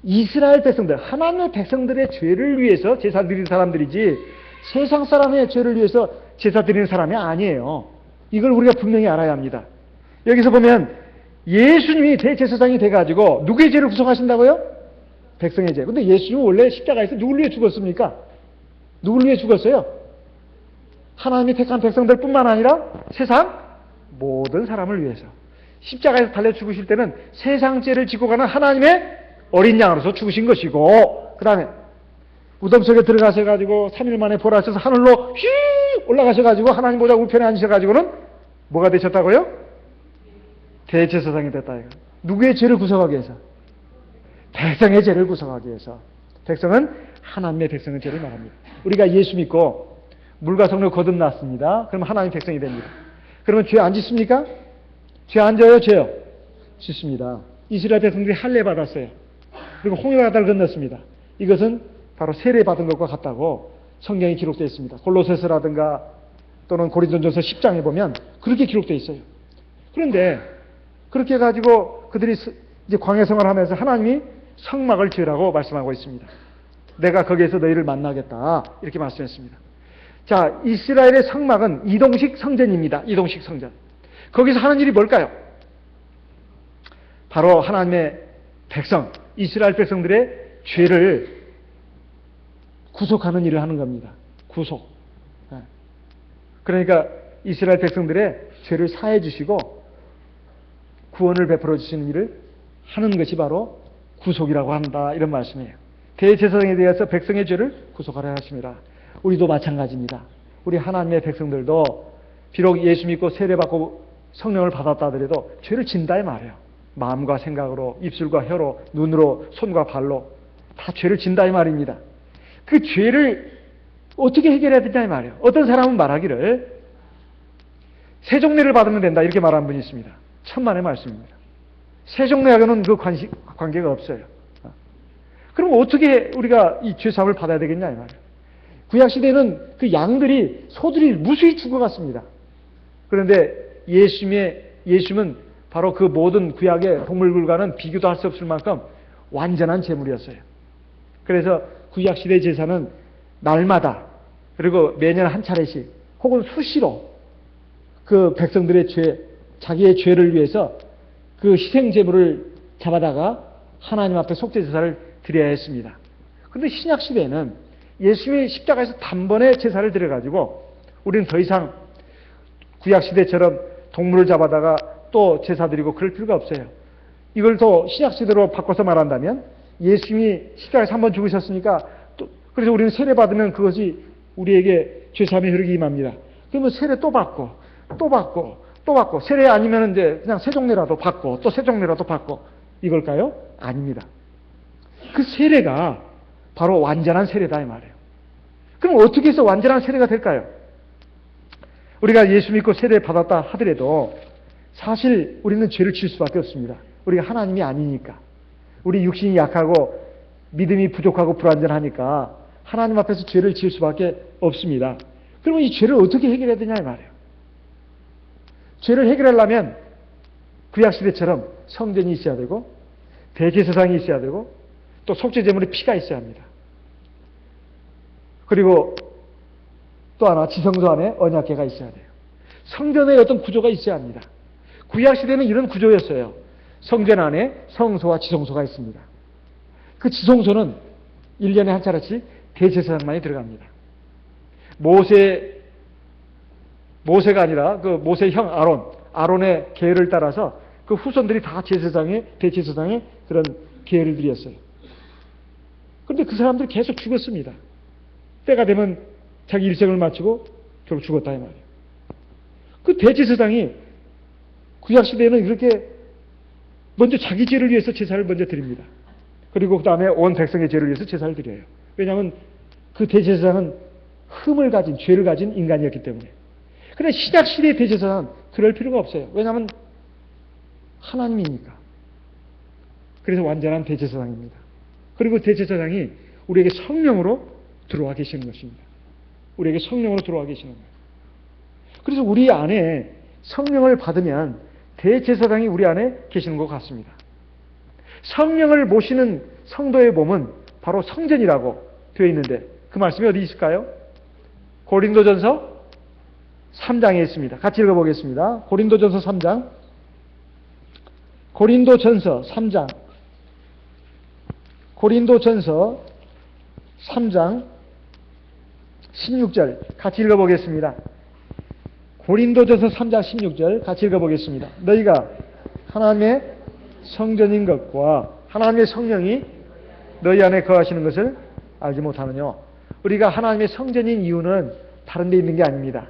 이스라엘 백성들, 하나님의 백성들의 죄를 위해서 제사 드리는 사람들이지 세상 사람의 죄를 위해서 제사 드리는 사람이 아니에요. 이걸 우리가 분명히 알아야 합니다. 여기서 보면 예수님이 대제사장이 돼가지고 누구의 죄를 구속하신다고요? 백성의 죄. 근데 예수님은 원래 십자가에서 누굴 위해 죽었습니까? 누굴 위해 죽었어요? 하나님이 택한 백성들 뿐만 아니라 세상 모든 사람을 위해서. 십자가에서 달려 죽으실 때는 세상 죄를 지고 가는 하나님의 어린 양으로서 죽으신 것이고, 그 다음에 무덤 속에 들어가셔가지고 3일 만에 부활하셔서 하늘로 휘 올라가셔가지고 하나님 보좌 우편에 앉으셔가지고는 뭐가 되셨다고요? 대제사장이 됐다. 누구의 죄를 구속하기 위해서? 백성의 죄를 구속하기 위해서. 백성은 하나님의 백성의 죄를 말합니다. 우리가 예수 믿고 물과 성령을 거듭났습니다. 그러면 하나님 백성이 됩니다. 그러면 죄 안 짓습니까? 죄 안 져요? 죄요? 짓습니다. 이스라엘 백성들이 할례 받았어요. 그리고 홍해바다를 건넜습니다. 이것은 바로 세례 받은 것과 같다고 성경에 기록되어 있습니다. 골로새서라든가 또는 고린도전서 10장에 보면 그렇게 기록되어 있어요. 그런데 그렇게 해가지고 그들이 이제 광야 생활하면서 하나님이 성막을 지으라고 말씀하고 있습니다. 내가 거기에서 너희를 만나겠다 이렇게 말씀했습니다. 자, 이스라엘의 성막은 이동식 성전입니다. 이동식 성전. 거기서 하는 일이 뭘까요? 바로 하나님의 백성, 이스라엘 백성들의 죄를 구속하는 일을 하는 겁니다. 구속. 그러니까 이스라엘 백성들의 죄를 사해 주시고 구원을 베풀어 주시는 일을 하는 것이 바로 구속이라고 한다, 이런 말씀이에요. 대제사장에 대해서 백성의 죄를 구속하라 하십니다. 우리도 마찬가지입니다. 우리 하나님의 백성들도 비록 예수 믿고 세례받고 성령을 받았다 하더라도 죄를 진다 이 말이에요. 마음과 생각으로, 입술과 혀로, 눈으로, 손과 발로 다 죄를 진다 이 말입니다. 그 죄를 어떻게 해결해야 되냐 이 말이에요. 어떤 사람은 말하기를 세종례를 받으면 된다, 이렇게 말하는 분이 있습니다. 천만의 말씀입니다. 세종례하고는 그 관계가 없어요. 그럼 어떻게 우리가 이 죄사함을 받아야 되겠냐 이 말이에요. 구약시대에는 그 양들이, 소들이 무수히 죽어갔습니다. 그런데 예수님은 바로 그 모든 구약의 동물들과는 비교도 할 수 없을 만큼 완전한 제물이었어요. 그래서 구약시대 제사는 날마다, 그리고 매년 한 차례씩 혹은 수시로 그 백성들의 자기의 죄를 위해서 그 희생 제물을 잡아다가 하나님 앞에 속죄 제사를 드려야 했습니다. 그런데 신약 시대에는 예수님이 십자가에서 단번에 제사를 드려가지고 우리는 더 이상 구약 시대처럼 동물을 잡아다가 또 제사 드리고 그럴 필요가 없어요. 이걸 또 신약 시대로 바꿔서 말한다면 예수님이 십자가에서 한번 죽으셨으니까 그래서 우리는 세례 받으면 그것이 우리에게 죄사함의 흐르기 임합니다. 그러면 세례 또 받고 또 받고 또 받고, 세례 아니면 이제 그냥 세종례라도 받고 또 세종례라도 받고, 이걸까요? 아닙니다. 그 세례가 바로 완전한 세례다 이 말이에요. 그럼 어떻게 해서 완전한 세례가 될까요? 우리가 예수 믿고 세례 받았다 하더라도 사실 우리는 죄를 지을 수밖에 없습니다. 우리가 하나님이 아니니까. 우리 육신이 약하고 믿음이 부족하고 불완전하니까 하나님 앞에서 죄를 지을 수밖에 없습니다. 그러면 이 죄를 어떻게 해결해야 되냐 이 말이에요. 죄를 해결하려면 구약시대처럼 성전이 있어야 되고 대제사장이 있어야 되고 또 속죄제물의 피가 있어야 합니다. 그리고 또 하나, 지성소 안에 언약궤가 있어야 돼요. 성전에 어떤 구조가 있어야 합니다. 구약시대는 이런 구조였어요. 성전 안에 성소와 지성소가 있습니다. 그 지성소는 1년에 한 차례씩 대제사장만이 들어갑니다. 모세가 아니라 그 모세의 형 아론의 계율을 따라서 그 후손들이 다 대제사장의 그런 계율들이었어요. 그런데 그 사람들이 계속 죽었습니다. 때가 되면 자기 일생을 마치고 결국 죽었다 이 말이에요. 그 대제사장이 구약시대에는 이렇게 먼저 자기 죄를 위해서 제사를 먼저 드립니다. 그리고 그 다음에 온 백성의 죄를 위해서 제사를 드려요. 왜냐하면 그 대제사장은 죄를 가진 인간이었기 때문에. 그런데 신약시대의 대제사장은 그럴 필요가 없어요. 왜냐하면 하나님이니까. 그래서 완전한 대제사장입니다. 그리고 대제사장이 우리에게 성령으로 들어와 계시는 것입니다. 우리에게 성령으로 들어와 계시는 거예요. 그래서 우리 안에 성령을 받으면 대제사장이 우리 안에 계시는 것 같습니다. 성령을 모시는 성도의 몸은 바로 성전이라고 되어 있는데 그 말씀이 어디 있을까요? 고린도전서 3장에 있습니다. 같이 읽어보겠습니다. 고린도전서 3장. 고린도전서 3장. 고린도전서 3장 16절 같이 읽어보겠습니다. 고린도전서 3장 16절 같이 읽어보겠습니다. 너희가 하나님의 성전인 것과 하나님의 성령이 너희 안에 거하시는 것을 알지 못하느냐. 우리가 하나님의 성전인 이유는 다른 데 있는 게 아닙니다.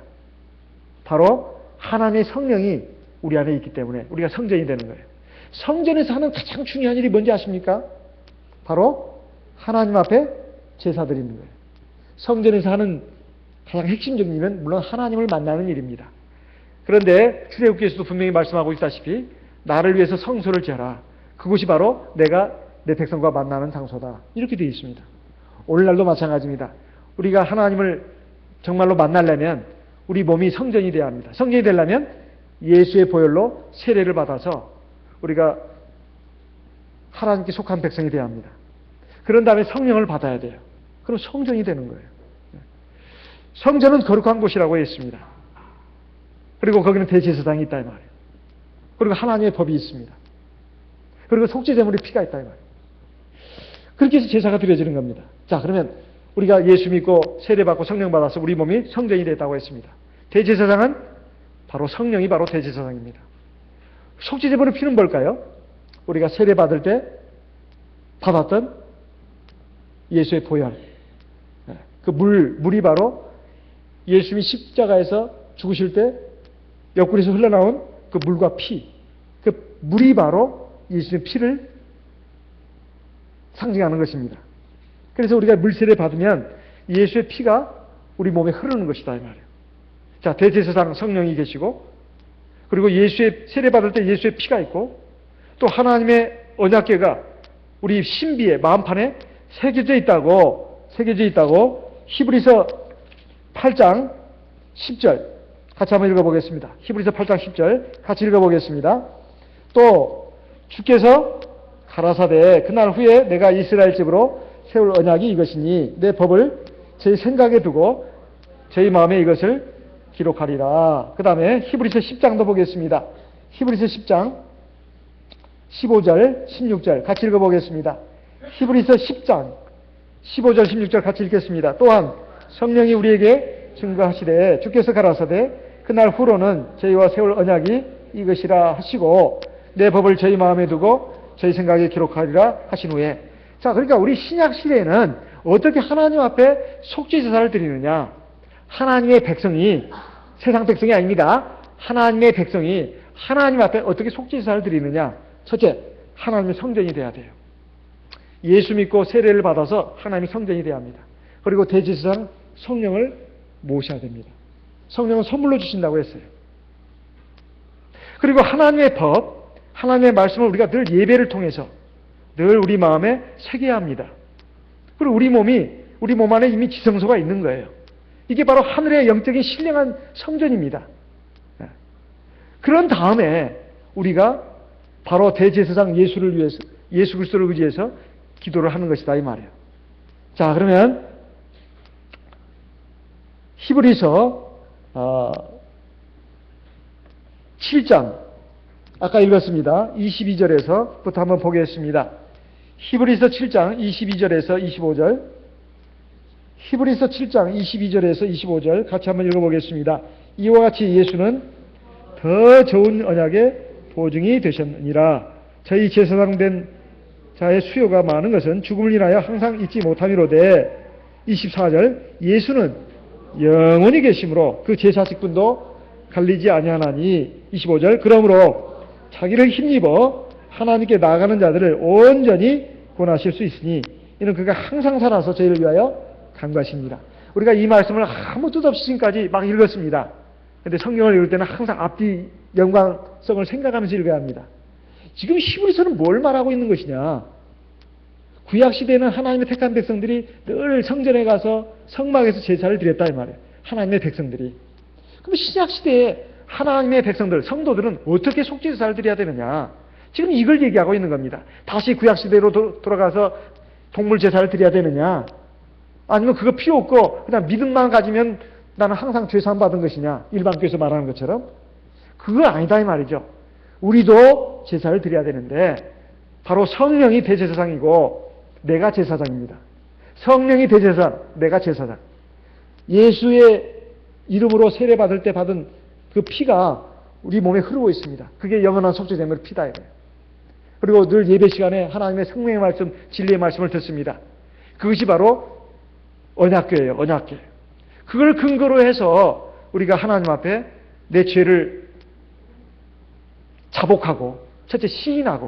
바로 하나님의 성령이 우리 안에 있기 때문에 우리가 성전이 되는 거예요. 성전에서 하는 가장 중요한 일이 뭔지 아십니까? 바로 하나님 앞에 제사 드리는 거예요. 성전에서 하는 가장 핵심적인 일은 물론 하나님을 만나는 일입니다. 그런데 출애굽기에서도 분명히 말씀하고 있다시피 나를 위해서 성소를 지어라. 그곳이 바로 내가 내 백성과 만나는 장소다. 이렇게 되어 있습니다. 오늘날도 마찬가지입니다. 우리가 하나님을 정말로 만나려면 우리 몸이 성전이 되어야 합니다. 성전이 되려면 예수의 보혈로 세례를 받아서 우리가 하나님께 속한 백성이 되어야 합니다. 그런 다음에 성령을 받아야 돼요. 그럼 성전이 되는 거예요. 성전은 거룩한 곳이라고 했습니다. 그리고 거기는 대제사장이 있다 이 말이에요. 그리고 하나님의 법이 있습니다. 그리고 속죄제물의 피가 있다 이 말이에요. 그렇게 해서 제사가 드려지는 겁니다. 자, 그러면 우리가 예수 믿고 세례받고 성령 받아서 우리 몸이 성전이 됐다고 했습니다. 대제사장은 바로 성령이 바로 대제사장입니다. 속죄제물의 피는 뭘까요? 우리가 세례받을 때 받았던 예수의 보혈. 그 물이 바로 예수님이 십자가에서 죽으실 때 옆구리에서 흘러나온 그 물과 피. 그 물이 바로 예수님의 피를 상징하는 것입니다. 그래서 우리가 물세례 받으면 예수의 피가 우리 몸에 흐르는 것이다 이 말이에요. 자, 대제사장 성령이 계시고, 그리고 예수의 세례 받을 때 예수의 피가 있고, 또 하나님의 언약궤가 우리 신비의 마음판에 새겨져 있다고 히브리서 8장 10절 같이 한번 읽어보겠습니다. 히브리서 8장 10절 같이 읽어보겠습니다. 또 주께서 가라사대 그날 후에 내가 이스라엘 집으로 세울 언약이 이것이니 내 법을 제 생각에 두고 저희 마음에 이것을 기록하리라. 그 다음에 히브리서 10장도 보겠습니다. 히브리서 10장 15절 16절 같이 읽어보겠습니다. 히브리서 10장 15절 16절 같이 읽겠습니다. 또한 성령이 우리에게 증거하시되 주께서 가라사대 그날 후로는 저희와 세울 언약이 이것이라 하시고 내 법을 저희 마음에 두고 저희 생각에 기록하리라 하신 후에, 자, 그러니까 우리 신약 시대에는 어떻게 하나님 앞에 속죄제사를 드리느냐. 하나님의 백성이, 세상 백성이 아닙니다. 하나님의 백성이 하나님 앞에 어떻게 속죄제사를 드리느냐. 첫째, 하나님의 성전이 돼야 돼요. 예수 믿고 세례를 받아서 하나님이 성전이 돼야 합니다. 그리고 대제사장 성령을 모셔야 됩니다. 성령은 선물로 주신다고 했어요. 그리고 하나님의 법, 하나님의 말씀을 우리가 늘 예배를 통해서 늘 우리 마음에 새겨야 합니다. 그리고 우리 몸 안에 이미 지성소가 있는 거예요. 이게 바로 하늘의 영적인 신령한 성전입니다. 그런 다음에 우리가 바로 대제사장 예수를 위해서, 예수 그리스도를 의지해서 기도를 하는 것이다 이 말이에요. 자, 그러면 히브리서 7장 아까 읽었습니다. 22절에서부터 한번 보겠습니다. 히브리서 7장 22절에서 25절, 히브리서 7장 22절에서 25절 같이 한번 읽어보겠습니다. 이와 같이 예수는 더 좋은 언약의 보증이 되셨느니라. 저희 제사장 된 자의 수요가 많은 것은 죽음을 인하여 항상 잊지 못함이로되 24절 예수는 영원히 계심으로 그 제사 직분도 갈리지 아니하나니 25절 그러므로 자기를 힘입어 하나님께 나아가는 자들을 온전히 구원하실 수 있으니 이는 그가 항상 살아서 저희를 위하여 간과하십니다. 우리가 이 말씀을 아무 뜻 없이 지금까지 막 읽었습니다. 그런데 성경을 읽을 때는 항상 앞뒤 연관성을 생각하면서 읽어야 합니다. 지금 히브리서는 뭘 말하고 있는 것이냐? 구약시대에는 하나님의 택한 백성들이 늘 성전에 가서 성막에서 제사를 드렸다 이 말이에요. 하나님의 백성들이. 그럼 신약시대에 하나님의 백성들, 성도들은 어떻게 속죄제사를 드려야 되느냐? 지금 이걸 얘기하고 있는 겁니다. 다시 구약시대로 돌아가서 동물제사를 드려야 되느냐? 아니면 그거 필요 없고 그냥 믿음만 가지면 나는 항상 죄사함 받은 것이냐? 일반 교회에서 말하는 것처럼. 그거 아니다 이 말이죠. 우리도 제사를 드려야 되는데 바로 성령이 대제사장이고 내가 제사장입니다. 성령이 대제사장, 내가 제사장. 예수의 이름으로 세례받을 때 받은 그 피가 우리 몸에 흐르고 있습니다. 그게 영원한 속죄제물의 피다 이거예요. 그리고 늘 예배 시간에 하나님의 생명의 말씀, 진리의 말씀을 듣습니다. 그것이 바로 언약궤예요. 언약궤. 그걸 근거로 해서 우리가 하나님 앞에 내 죄를 자복하고 첫째 시인하고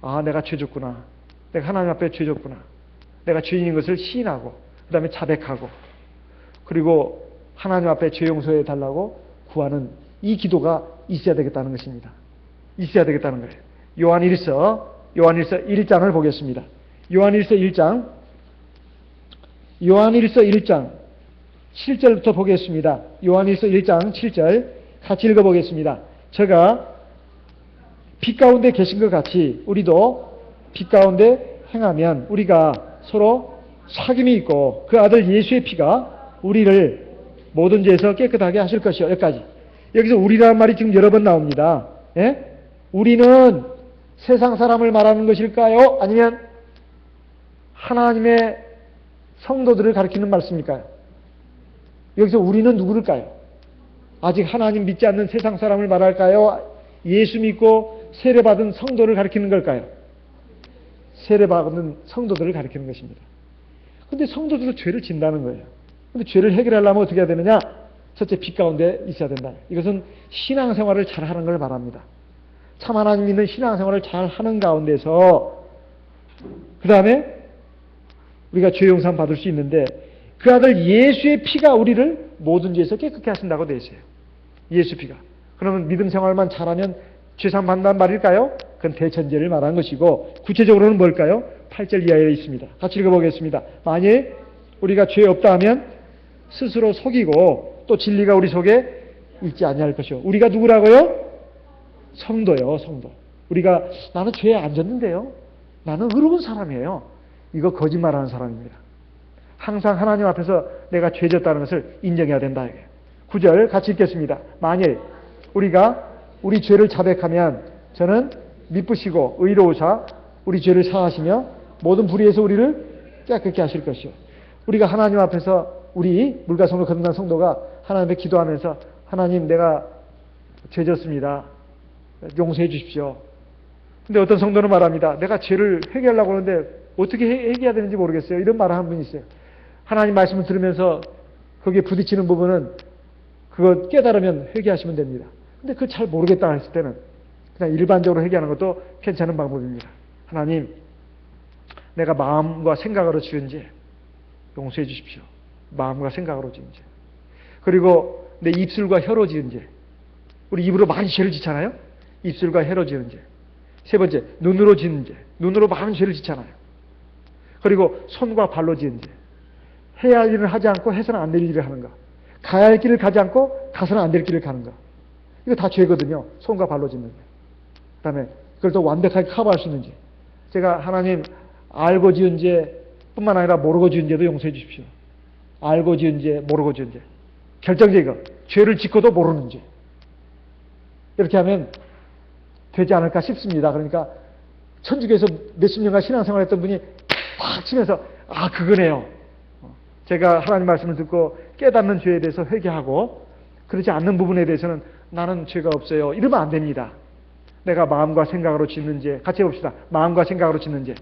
아 내가 죄졌구나. 내가 하나님 앞에 죄졌구나. 내가 죄인인 것을 시인하고 그 다음에 자백하고 그리고 하나님 앞에 죄 용서해 달라고 구하는 이 기도가 있어야 되겠다는 것입니다. 있어야 되겠다는 거예요. 요한일서 1장을 보겠습니다. 요한일서 1장 7절부터 보겠습니다. 요한일서 1장 7절 같이 읽어보겠습니다. 제가 빛 가운데 계신 것 같이 우리도 빛 가운데 행하면 우리가 서로 사귐이 있고 그 아들 예수의 피가 우리를 모든 죄에서 깨끗하게 하실 것이요. 여기까지. 여기서 우리라는 말이 지금 여러 번 나옵니다. 예? 우리는 세상 사람을 말하는 것일까요? 아니면 하나님의 성도들을 가리키는 말씀일까요? 여기서 우리는 누구일까요? 아직 하나님 믿지 않는 세상 사람을 말할까요? 예수 믿고 세례받은 성도를 가리키는 걸까요? 세례받은 성도들을 가리키는 것입니다. 근데 성도들도 죄를 진다는 거예요. 근데 죄를 해결하려면 어떻게 해야 되느냐? 첫째, 빛 가운데 있어야 된다. 이것은 신앙생활을 잘 하는 걸 말합니다. 참 하나님 믿는 신앙생활을 잘 하는 가운데서 그 다음에 우리가 죄 용서 받을 수 있는데 그 아들 예수의 피가 우리를 모든 죄에서 깨끗게 하신다고 되어 있어요. 예수 피가. 그러면 믿음 생활만 잘하면 죄상 받는다는 말일까요? 그건 대천죄를 말하는 것이고 구체적으로는 뭘까요? 8절 이하에 있습니다. 같이 읽어보겠습니다. 만일 우리가 죄 없다 하면 스스로 속이고 또 진리가 우리 속에 있지 아니할 것이요. 우리가 누구라고요? 성도요, 성도. 우리가 나는 죄에 안 졌는데요. 나는 의로운 사람이에요. 이거 거짓말하는 사람입니다. 항상 하나님 앞에서 내가 죄 졌다는 것을 인정해야 된다. 9절 같이 읽겠습니다. 만일 우리가 우리 죄를 자백하면 저는 미쁘시고 의로우사 우리 죄를 사하시며 모든 불의에서 우리를 깨끗게 하실 것이요. 우리가 하나님 앞에서 우리 물과 성도 거듭난 성도가 하나님 앞에 기도하면서 하나님 내가 죄 졌습니다. 용서해 주십시오. 근데 어떤 성도는 말합니다. 내가 죄를 회개하려고 하는데 어떻게 회개해야 되는지 모르겠어요. 이런 말을 하는 분이 있어요. 하나님 말씀을 들으면서 거기에 부딪히는 부분은 그거 깨달으면 회개하시면 됩니다. 근데 그걸 잘 모르겠다 했을 때는 그냥 일반적으로 회개하는 것도 괜찮은 방법입니다. 하나님, 내가 마음과 생각으로 지은 죄 용서해 주십시오. 마음과 생각으로 지은 죄. 그리고 내 입술과 혀로 지은 죄. 우리 입으로 많이 죄를 짓잖아요. 입술과 혀로 지은 죄. 세 번째, 눈으로 지은 죄. 눈으로 많은 죄를 짓잖아요. 그리고 손과 발로 지은 죄. 해야 할 일을 하지 않고 해서는 안 될 일을 하는 거. 가야 할 길을 가지 않고 가서는 안 될 길을 가는 거. 이거 다 죄거든요. 손과 발로 짓는 죄. 그 다음에 그걸 또 완벽하게 커버할 수 있는 죄. 제가 하나님 알고 지은 죄 뿐만 아니라 모르고 지은 죄도 용서해 주십시오. 알고 지은 죄, 모르고 지은 죄. 결정적인 거. 죄를 짓고도 모르는 죄. 이렇게 하면 되지 않을까 싶습니다. 그러니까 천주교에서 몇십 년간 신앙생활 했던 분이 팍 치면서 아 그거네요. 제가 하나님 말씀을 듣고 깨닫는 죄에 대해서 회개하고 그러지 않는 부분에 대해서는 나는 죄가 없어요. 이러면 안 됩니다. 내가 마음과 생각으로 짓는 죄. 같이 해봅시다. 마음과 생각으로 짓는 죄.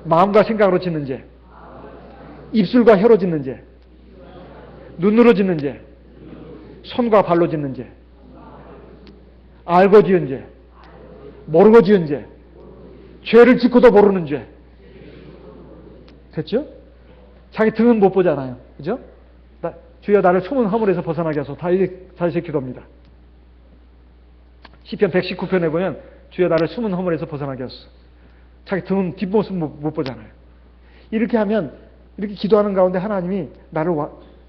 마음과 생각으로 짓는 죄. 입술과 혀로 짓는 죄. 눈으로 짓는 죄. 손과 발로 짓는 죄. 알고 지은 죄. 모르고 지은 죄. 죄를 짓고도 모르는 죄. 됐죠? 자기 등은 못 보잖아요. 그죠? 주여 나를 숨은 허물에서 벗어나게 하소서. 다윗의 기도입니다. 시편 119편에 보면 주여 나를 숨은 허물에서 벗어나게 하소서. 자기 등은 뒷모습 못 보잖아요. 이렇게 하면 이렇게 기도하는 가운데 하나님이 나를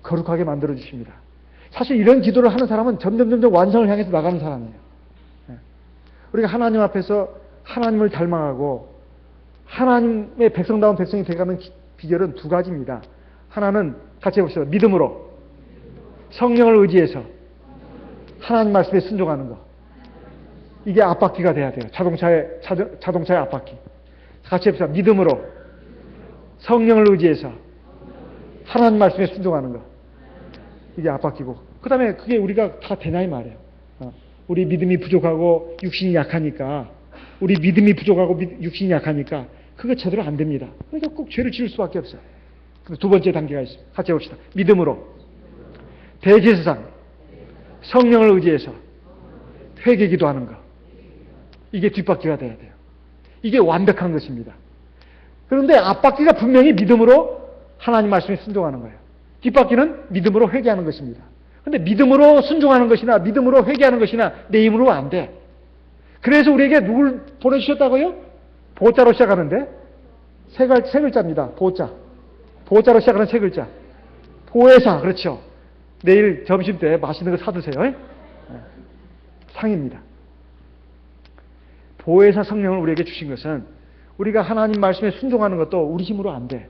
거룩하게 만들어 주십니다. 사실 이런 기도를 하는 사람은 점점 완성을 향해서 나가는 사람이에요. 우리가 하나님 앞에서 하나님을 닮아가고 하나님의 백성다운 백성이 되어가는 비결은 두 가지입니다. 하나는 같이 해봅시다. 믿음으로 성령을 의지해서 하나님 말씀에 순종하는 것. 이게 앞바퀴가 돼야 돼요. 자동차의 앞바퀴. 같이 해봅시다. 믿음으로 성령을 의지해서 하나님 말씀에 순종하는 것. 이게 앞바퀴고. 그 다음에 그게 우리가 다 되냐 이 말이에요. 우리 믿음이 부족하고 육신이 약하니까 우리 믿음이 부족하고 육신이 약하니까 그거 제대로 안 됩니다. 그러니까 꼭 죄를 지을 수밖에 없어요. 두 번째 단계가 있습니다. 같이 해봅시다. 믿음으로 대제사장 성령을 의지해서 회개 기도하는 것. 이게 뒷바퀴가 돼야 돼요. 이게 완벽한 것입니다. 그런데 앞바퀴가 분명히 믿음으로 하나님 말씀에 순종하는 거예요. 뒷바퀴는 믿음으로 회개하는 것입니다. 근데 믿음으로 순종하는 것이나 믿음으로 회개하는 것이나 내 힘으로 안 돼. 그래서 우리에게 누굴 보내주셨다고요? 보자로 시작하는데 세 글자입니다. 보자. 보자로 시작하는 세 글자. 보혜사. 그렇죠. 내일 점심 때 맛있는 거 사드세요. 상입니다. 보혜사 성령을 우리에게 주신 것은 우리가 하나님 말씀에 순종하는 것도 우리 힘으로 안 돼.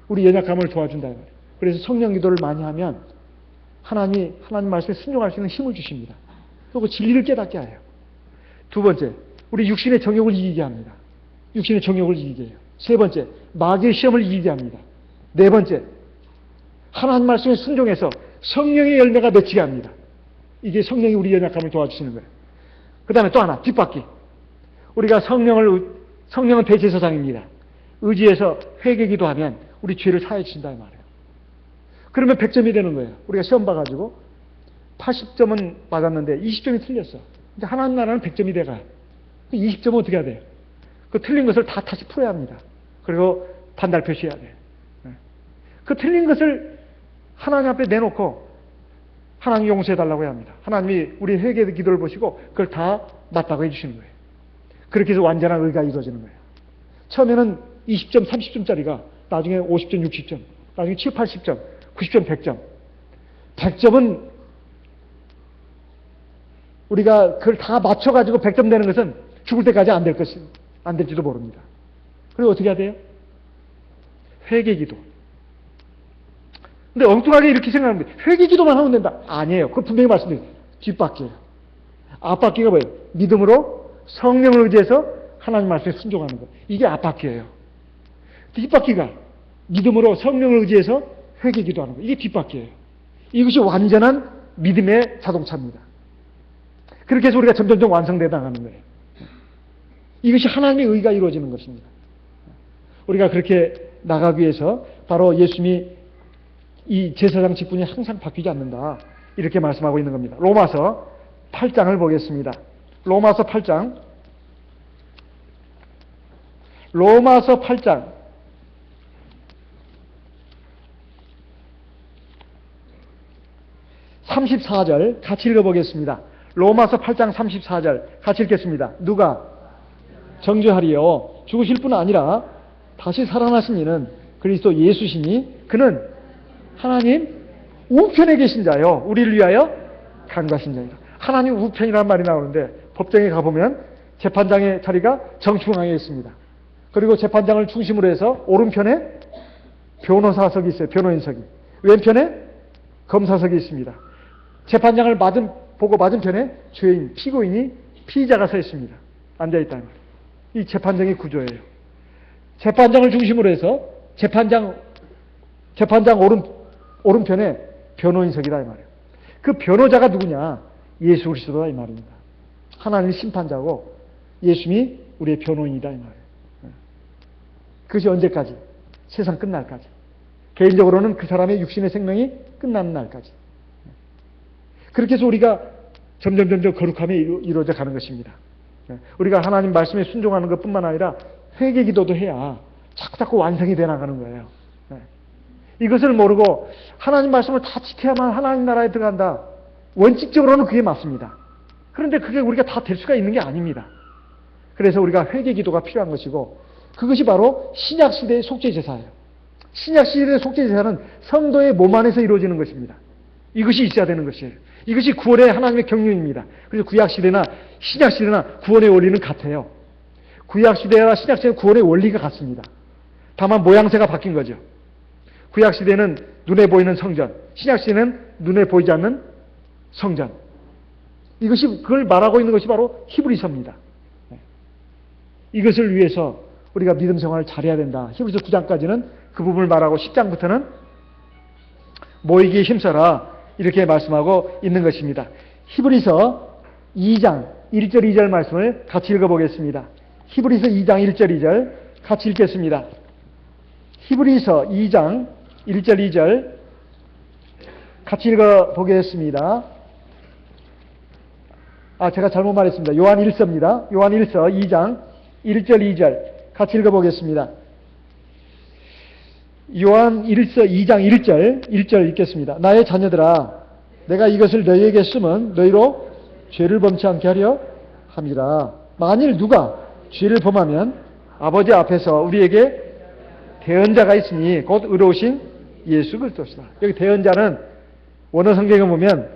우리 연약함을 도와준다. 그래서 성령 기도를 많이 하면 하나님 말씀에 순종할 수 있는 힘을 주십니다. 그리고 진리를 깨닫게 해요. 두 번째, 우리 육신의 정욕을 이기게 합니다. 육신의 정욕을 이기게 해요. 세 번째, 마귀의 시험을 이기게 합니다. 네 번째, 하나님 말씀에 순종해서 성령의 열매가 맺히게 합니다. 이게 성령이 우리 연약함을 도와주시는 거예요. 그 다음에 또 하나, 뒷바퀴. 우리가 성령은 대제사장입니다. 의지해서 회개기도 하면 우리 죄를 사해 주신다 이 말이에요. 그러면 100점이 되는 거예요. 우리가 시험 봐가지고 80점은 맞았는데 20점이 틀렸어. 이제 하나님 나라는 100점이 돼가요. 20점은 어떻게 해야 돼요? 그 틀린 것을 다 다시 풀어야 합니다. 그리고 반달 표시해야 돼요. 그 틀린 것을 하나님 앞에 내놓고 하나님 용서해달라고 해야 합니다. 하나님이 우리 회개 기도를 보시고 그걸 다 맞다고 해주시는 거예요. 그렇게 해서 완전한 의가 이루어지는 거예요. 처음에는 20점, 30점짜리가 나중에 50점, 60점, 나중에 7, 80점, 90점, 100점. 100점은 우리가 그걸 다 맞춰가지고 100점 되는 것은 죽을 때까지 안 될지도 모릅니다. 그리고 어떻게 해야 돼요? 회개기도. 근데 엉뚱하게 이렇게 생각하는데 회개기도만 하면 된다. 아니에요. 그거 분명히 말씀드려요. 뒷바퀴예요. 앞바퀴가 뭐예요? 믿음으로 성령을 의지해서 하나님 말씀에 순종하는 것. 이게 앞바퀴예요. 뒷바퀴가 믿음으로 성령을 의지해서 회개기도하는 것. 이게 뒷바퀴예요. 이것이 완전한 믿음의 자동차입니다. 그렇게 해서 우리가 점점점 완성되어 나가는 거예요. 이것이 하나님의 의가 이루어지는 것입니다. 우리가 그렇게 나가기 위해서 바로 예수님이 이 제사장 직분이 항상 바뀌지 않는다. 이렇게 말씀하고 있는 겁니다. 로마서 8장을 보겠습니다. 로마서 8장. 로마서 8장. 34절 같이 읽어보겠습니다. 로마서 8장 34절 같이 읽겠습니다. 누가 정죄하리요? 죽으실 뿐 아니라 다시 살아나신 이는 그리스도 예수시니 그는 하나님 우편에 계신 자요. 우리를 위하여 간과하신 자이다. 하나님 우편이라는 말이 나오는데 법정에 가보면 재판장의 자리가 정중앙에 있습니다. 그리고 재판장을 중심으로 해서 오른편에 변호사석이 있어요. 변호인석이. 왼편에 검사석이 있습니다. 재판장을 보고 맞은편에 죄인, 피고인이 피의자가 서 있습니다. 앉아있다는 거예요. 이 재판장의 구조예요. 재판장을 중심으로 해서 재판장 오른편에 변호인석이다 이 말이에요. 그 변호자가 누구냐? 예수 그리스도다 이 말입니다. 하나님의 심판자고 예수님이 우리의 변호인이다 이 말이에요. 그것이 언제까지? 세상 끝날까지. 개인적으로는 그 사람의 육신의 생명이 끝나는 날까지. 그렇게 해서 우리가 점점 거룩함이 이루어져 가는 것입니다. 우리가 하나님 말씀에 순종하는 것뿐만 아니라 회개 기도도 해야 자꾸 완성이 돼 나가는 거예요. 이것을 모르고 하나님 말씀을 다 지켜야만 하나님 나라에 들어간다. 원칙적으로는 그게 맞습니다. 그런데 그게 우리가 다 될 수가 있는 게 아닙니다. 그래서 우리가 회개 기도가 필요한 것이고 그것이 바로 신약시대의 속죄제사예요. 신약시대의 속죄제사는 성도의 몸 안에서 이루어지는 것입니다. 이것이 있어야 되는 것이에요. 이것이 구원의 하나님의 경륜입니다. 그래서 구약시대나 신약시대나 구원의 원리는 같아요. 구약시대와 신약시대는 구원의 원리가 같습니다. 다만 모양새가 바뀐 거죠. 구약시대는 눈에 보이는 성전, 신약시대는 눈에 보이지 않는 성전. 그걸 말하고 있는 것이 바로 히브리서입니다. 이것을 위해서 우리가 믿음 생활을 잘해야 된다. 히브리서 9장까지는 그 부분을 말하고 10장부터는 모이기에 힘써라. 이렇게 말씀하고 있는 것입니다. 히브리서 2장 1절 2절 말씀을 같이 읽어보겠습니다. 히브리서 2장 1절 2절 같이 읽겠습니다. 히브리서 2장 1절 2절 같이 읽어보겠습니다. 제가 잘못 말했습니다. 요한 1서입니다. 요한 1서 2장 1절 2절 같이 읽어보겠습니다. 요한 1서 2장 1절 읽겠습니다. 나의 자녀들아 내가 이것을 너희에게 쓰면 너희로 죄를 범치 않게 하려 함이라. 만일 누가 죄를 범하면 아버지 앞에서 우리에게 대언자가 있으니 곧 의로우신 예수 그리스도시다. 여기 대언자는 원어 성경에 보면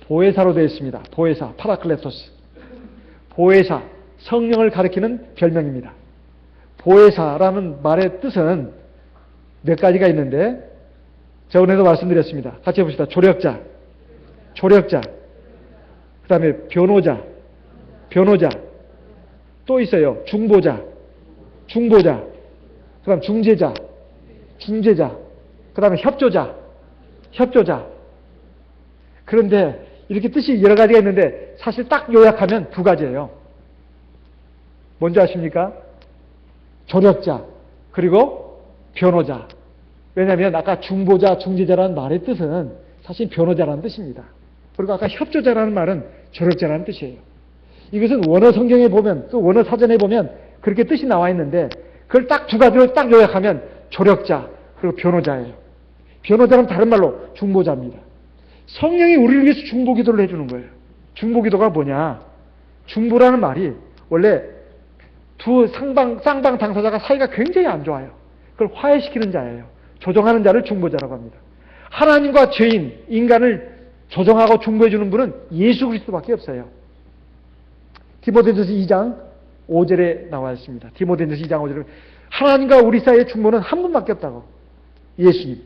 보혜사로 되어 있습니다. 보혜사, 파라클레토스. 보혜사, 성령을 가리키는 별명입니다. 보혜사라는 말의 뜻은 몇 가지가 있는데 저번에도 말씀드렸습니다. 같이 해봅시다. 조력자, 그 다음에 변호자, 또 있어요. 중보자, 중보자, 그 다음 중재자, 중재자, 그 다음에 협조자, 협조자. 그런데 이렇게 뜻이 여러 가지가 있는데 사실 딱 요약하면 두 가지예요. 뭔지 아십니까? 조력자, 그리고 변호자. 왜냐하면 아까 중보자, 중재자라는 말의 뜻은 사실 변호자라는 뜻입니다. 그리고 아까 협조자라는 말은 조력자라는 뜻이에요. 이것은 원어 성경에 보면, 또 원어 사전에 보면 그렇게 뜻이 나와 있는데 그걸 딱 두 가지로 딱 요약하면 조력자, 그리고 변호자예요. 변호자는 다른 말로 중보자입니다. 성령이 우리를 위해서 중보기도를 해주는 거예요. 중보기도가 뭐냐? 중보라는 말이 원래 두 쌍방 당사자가 사이가 굉장히 안 좋아요. 그걸 화해시키는 자예요. 조정하는 자를 중보자라고 합니다. 하나님과 죄인, 인간을 조정하고 중보해주는 분은 예수 그리스도밖에 없어요. 디모데전서 2장 5절에 나와 있습니다. 디모데전서 2장 5절에 하나님과 우리 사이의 중보는 한 분밖에 없다고. 예수님.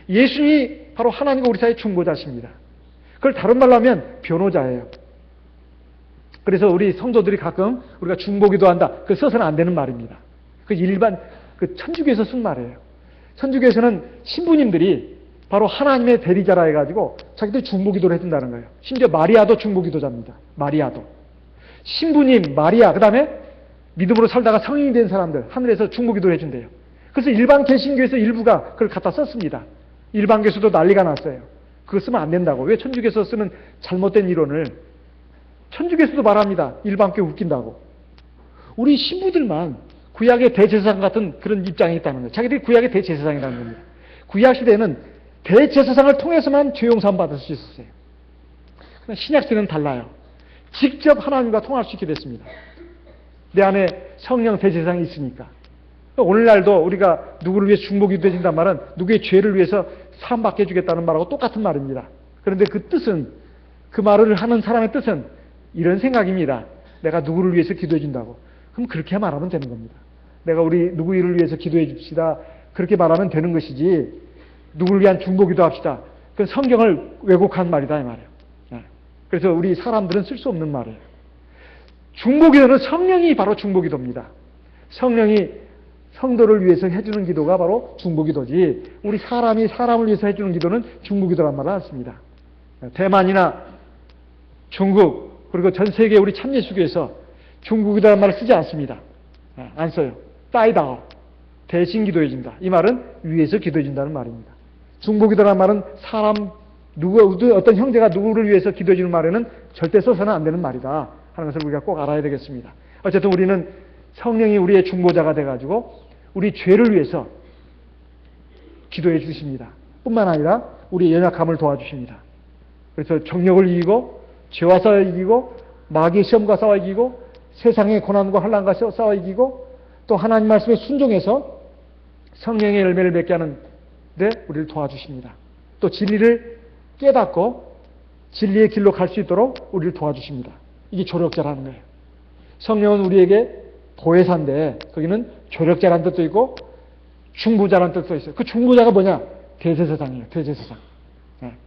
예수님이 바로 하나님과 우리 사이의 중보자십니다. 그걸 다른 말로 하면 변호자예요. 그래서 우리 성도들이 가끔 우리가 중보기도 한다. 그 써서는 안 되는 말입니다. 그 일반 천주교에서 쓴 말이에요. 천주교에서는 신부님들이 바로 하나님의 대리자라 해가지고 자기들 중보기도를 해준다는 거예요. 심지어 마리아도 중보기도자입니다. 마리아도. 신부님, 마리아, 그 다음에 믿음으로 살다가 성인이 된 사람들 하늘에서 중보기도를 해준대요. 그래서 일반 개신교에서 일부가 그걸 갖다 썼습니다. 일반 교수도 난리가 났어요. 그거 쓰면 안 된다고. 왜 천주교에서 쓰는 잘못된 이론을 천주교에서도 말합니다. 일반교 웃긴다고. 우리 신부들만 구약의 대제사장 같은 그런 입장이 있다는 거예요. 자기들이 구약의 대제사장이라는 겁니다. 구약 시대에는 대제사장을 통해서만 죄용서함 받을 수 있었어요. 그러나 신약 시대는 달라요. 직접 하나님과 통할 수 있게 됐습니다. 내 안에 성령 대제사장이 있으니까. 오늘날도 우리가 누구를 위해서 중보기도 해준다는 말은 누구의 죄를 위해서 사함받게 해주겠다는 말하고 똑같은 말입니다. 그런데 그 뜻은, 그 말을 하는 사람의 뜻은 이런 생각입니다. 내가 누구를 위해서 기도해 준다고. 그럼 그렇게 말하면 되는 겁니다. 내가 우리 누구를 위해서 기도해 줍시다. 그렇게 말하면 되는 것이지 누구를 위한 중보기도 합시다. 그건 성경을 왜곡한 말이다 이 말이에요. 그래서 우리 사람들은 쓸 수 없는 말이에요. 중보기도는 성령이 바로 중보기도입니다. 성령이 성도를 위해서 해주는 기도가 바로 중보기도지 우리 사람이 사람을 위해서 해주는 기도는 중보기도란 말을 안 씁니다. 대만이나 중국 그리고 전 세계 우리 참예수교에서 중보기도란 말을 쓰지 않습니다. 안 써요. 따이다오 대신 기도해준다. 이 말은 위에서 기도해준다는 말입니다. 중보기도란 말은 사람 어떤 형제가 누구를 위해서 기도해주는 말에는 절대 써서는 안 되는 말이다 하는 것을 우리가 꼭 알아야 되겠습니다. 어쨌든 우리는 성령이 우리의 중보자가 돼가지고 우리 죄를 위해서 기도해 주십니다. 뿐만 아니라 우리의 연약함을 도와주십니다. 그래서 정욕을 이기고 죄와 싸워 이기고 마귀의 시험과 싸워 이기고 세상의 고난과 환난과 싸워 이기고 또 하나님 말씀에 순종해서 성령의 열매를 맺게 하는 데 우리를 도와주십니다. 또 진리를 깨닫고 진리의 길로 갈 수 있도록 우리를 도와주십니다. 이게 조력자라는 거예요. 성령은 우리에게 보혜사인데 거기는 조력자라는 뜻도 있고 중보자라는 뜻도 있어요. 그 중보자가 뭐냐? 대제사장이에요. 대제사장.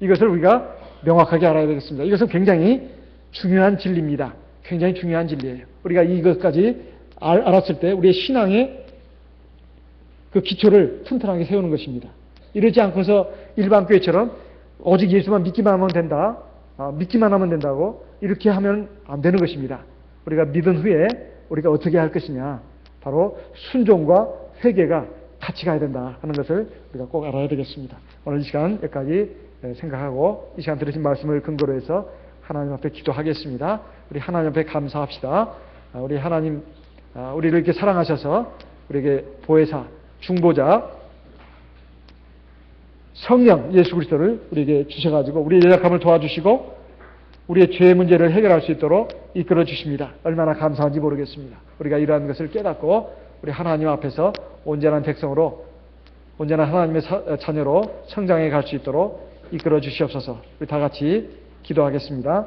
이것을 우리가 명확하게 알아야 되겠습니다. 이것은 굉장히 중요한 진리입니다. 굉장히 중요한 진리예요. 우리가 이것까지 알았을 때 우리의 신앙의 그 기초를 튼튼하게 세우는 것입니다. 이러지 않고서 일반 교회처럼 오직 예수만 믿기만 하면 된다. 믿기만 하면 된다고 이렇게 하면 안 되는 것입니다. 우리가 믿은 후에 우리가 어떻게 할 것이냐. 바로 순종과 회개가 같이 가야 된다 하는 것을 우리가 꼭 알아야 되겠습니다. 오늘 이 시간 여기까지 생각하고 이 시간 들으신 말씀을 근거로 해서 하나님 앞에 기도하겠습니다. 우리 하나님 앞에 감사합시다. 우리 하나님 우리를 이렇게 사랑하셔서 우리에게 보혜사, 중보자, 성령 예수 그리스도를 우리에게 주셔가지고 우리의 연약함을 도와주시고 우리의 죄 문제를 해결할 수 있도록 이끌어 주십니다. 얼마나 감사한지 모르겠습니다. 우리가 이러한 것을 깨닫고 우리 하나님 앞에서 온전한 백성으로 온전한 하나님의 자녀로 성장해 갈 수 있도록 이끌어 주시옵소서. 우리 다 같이 기도하겠습니다.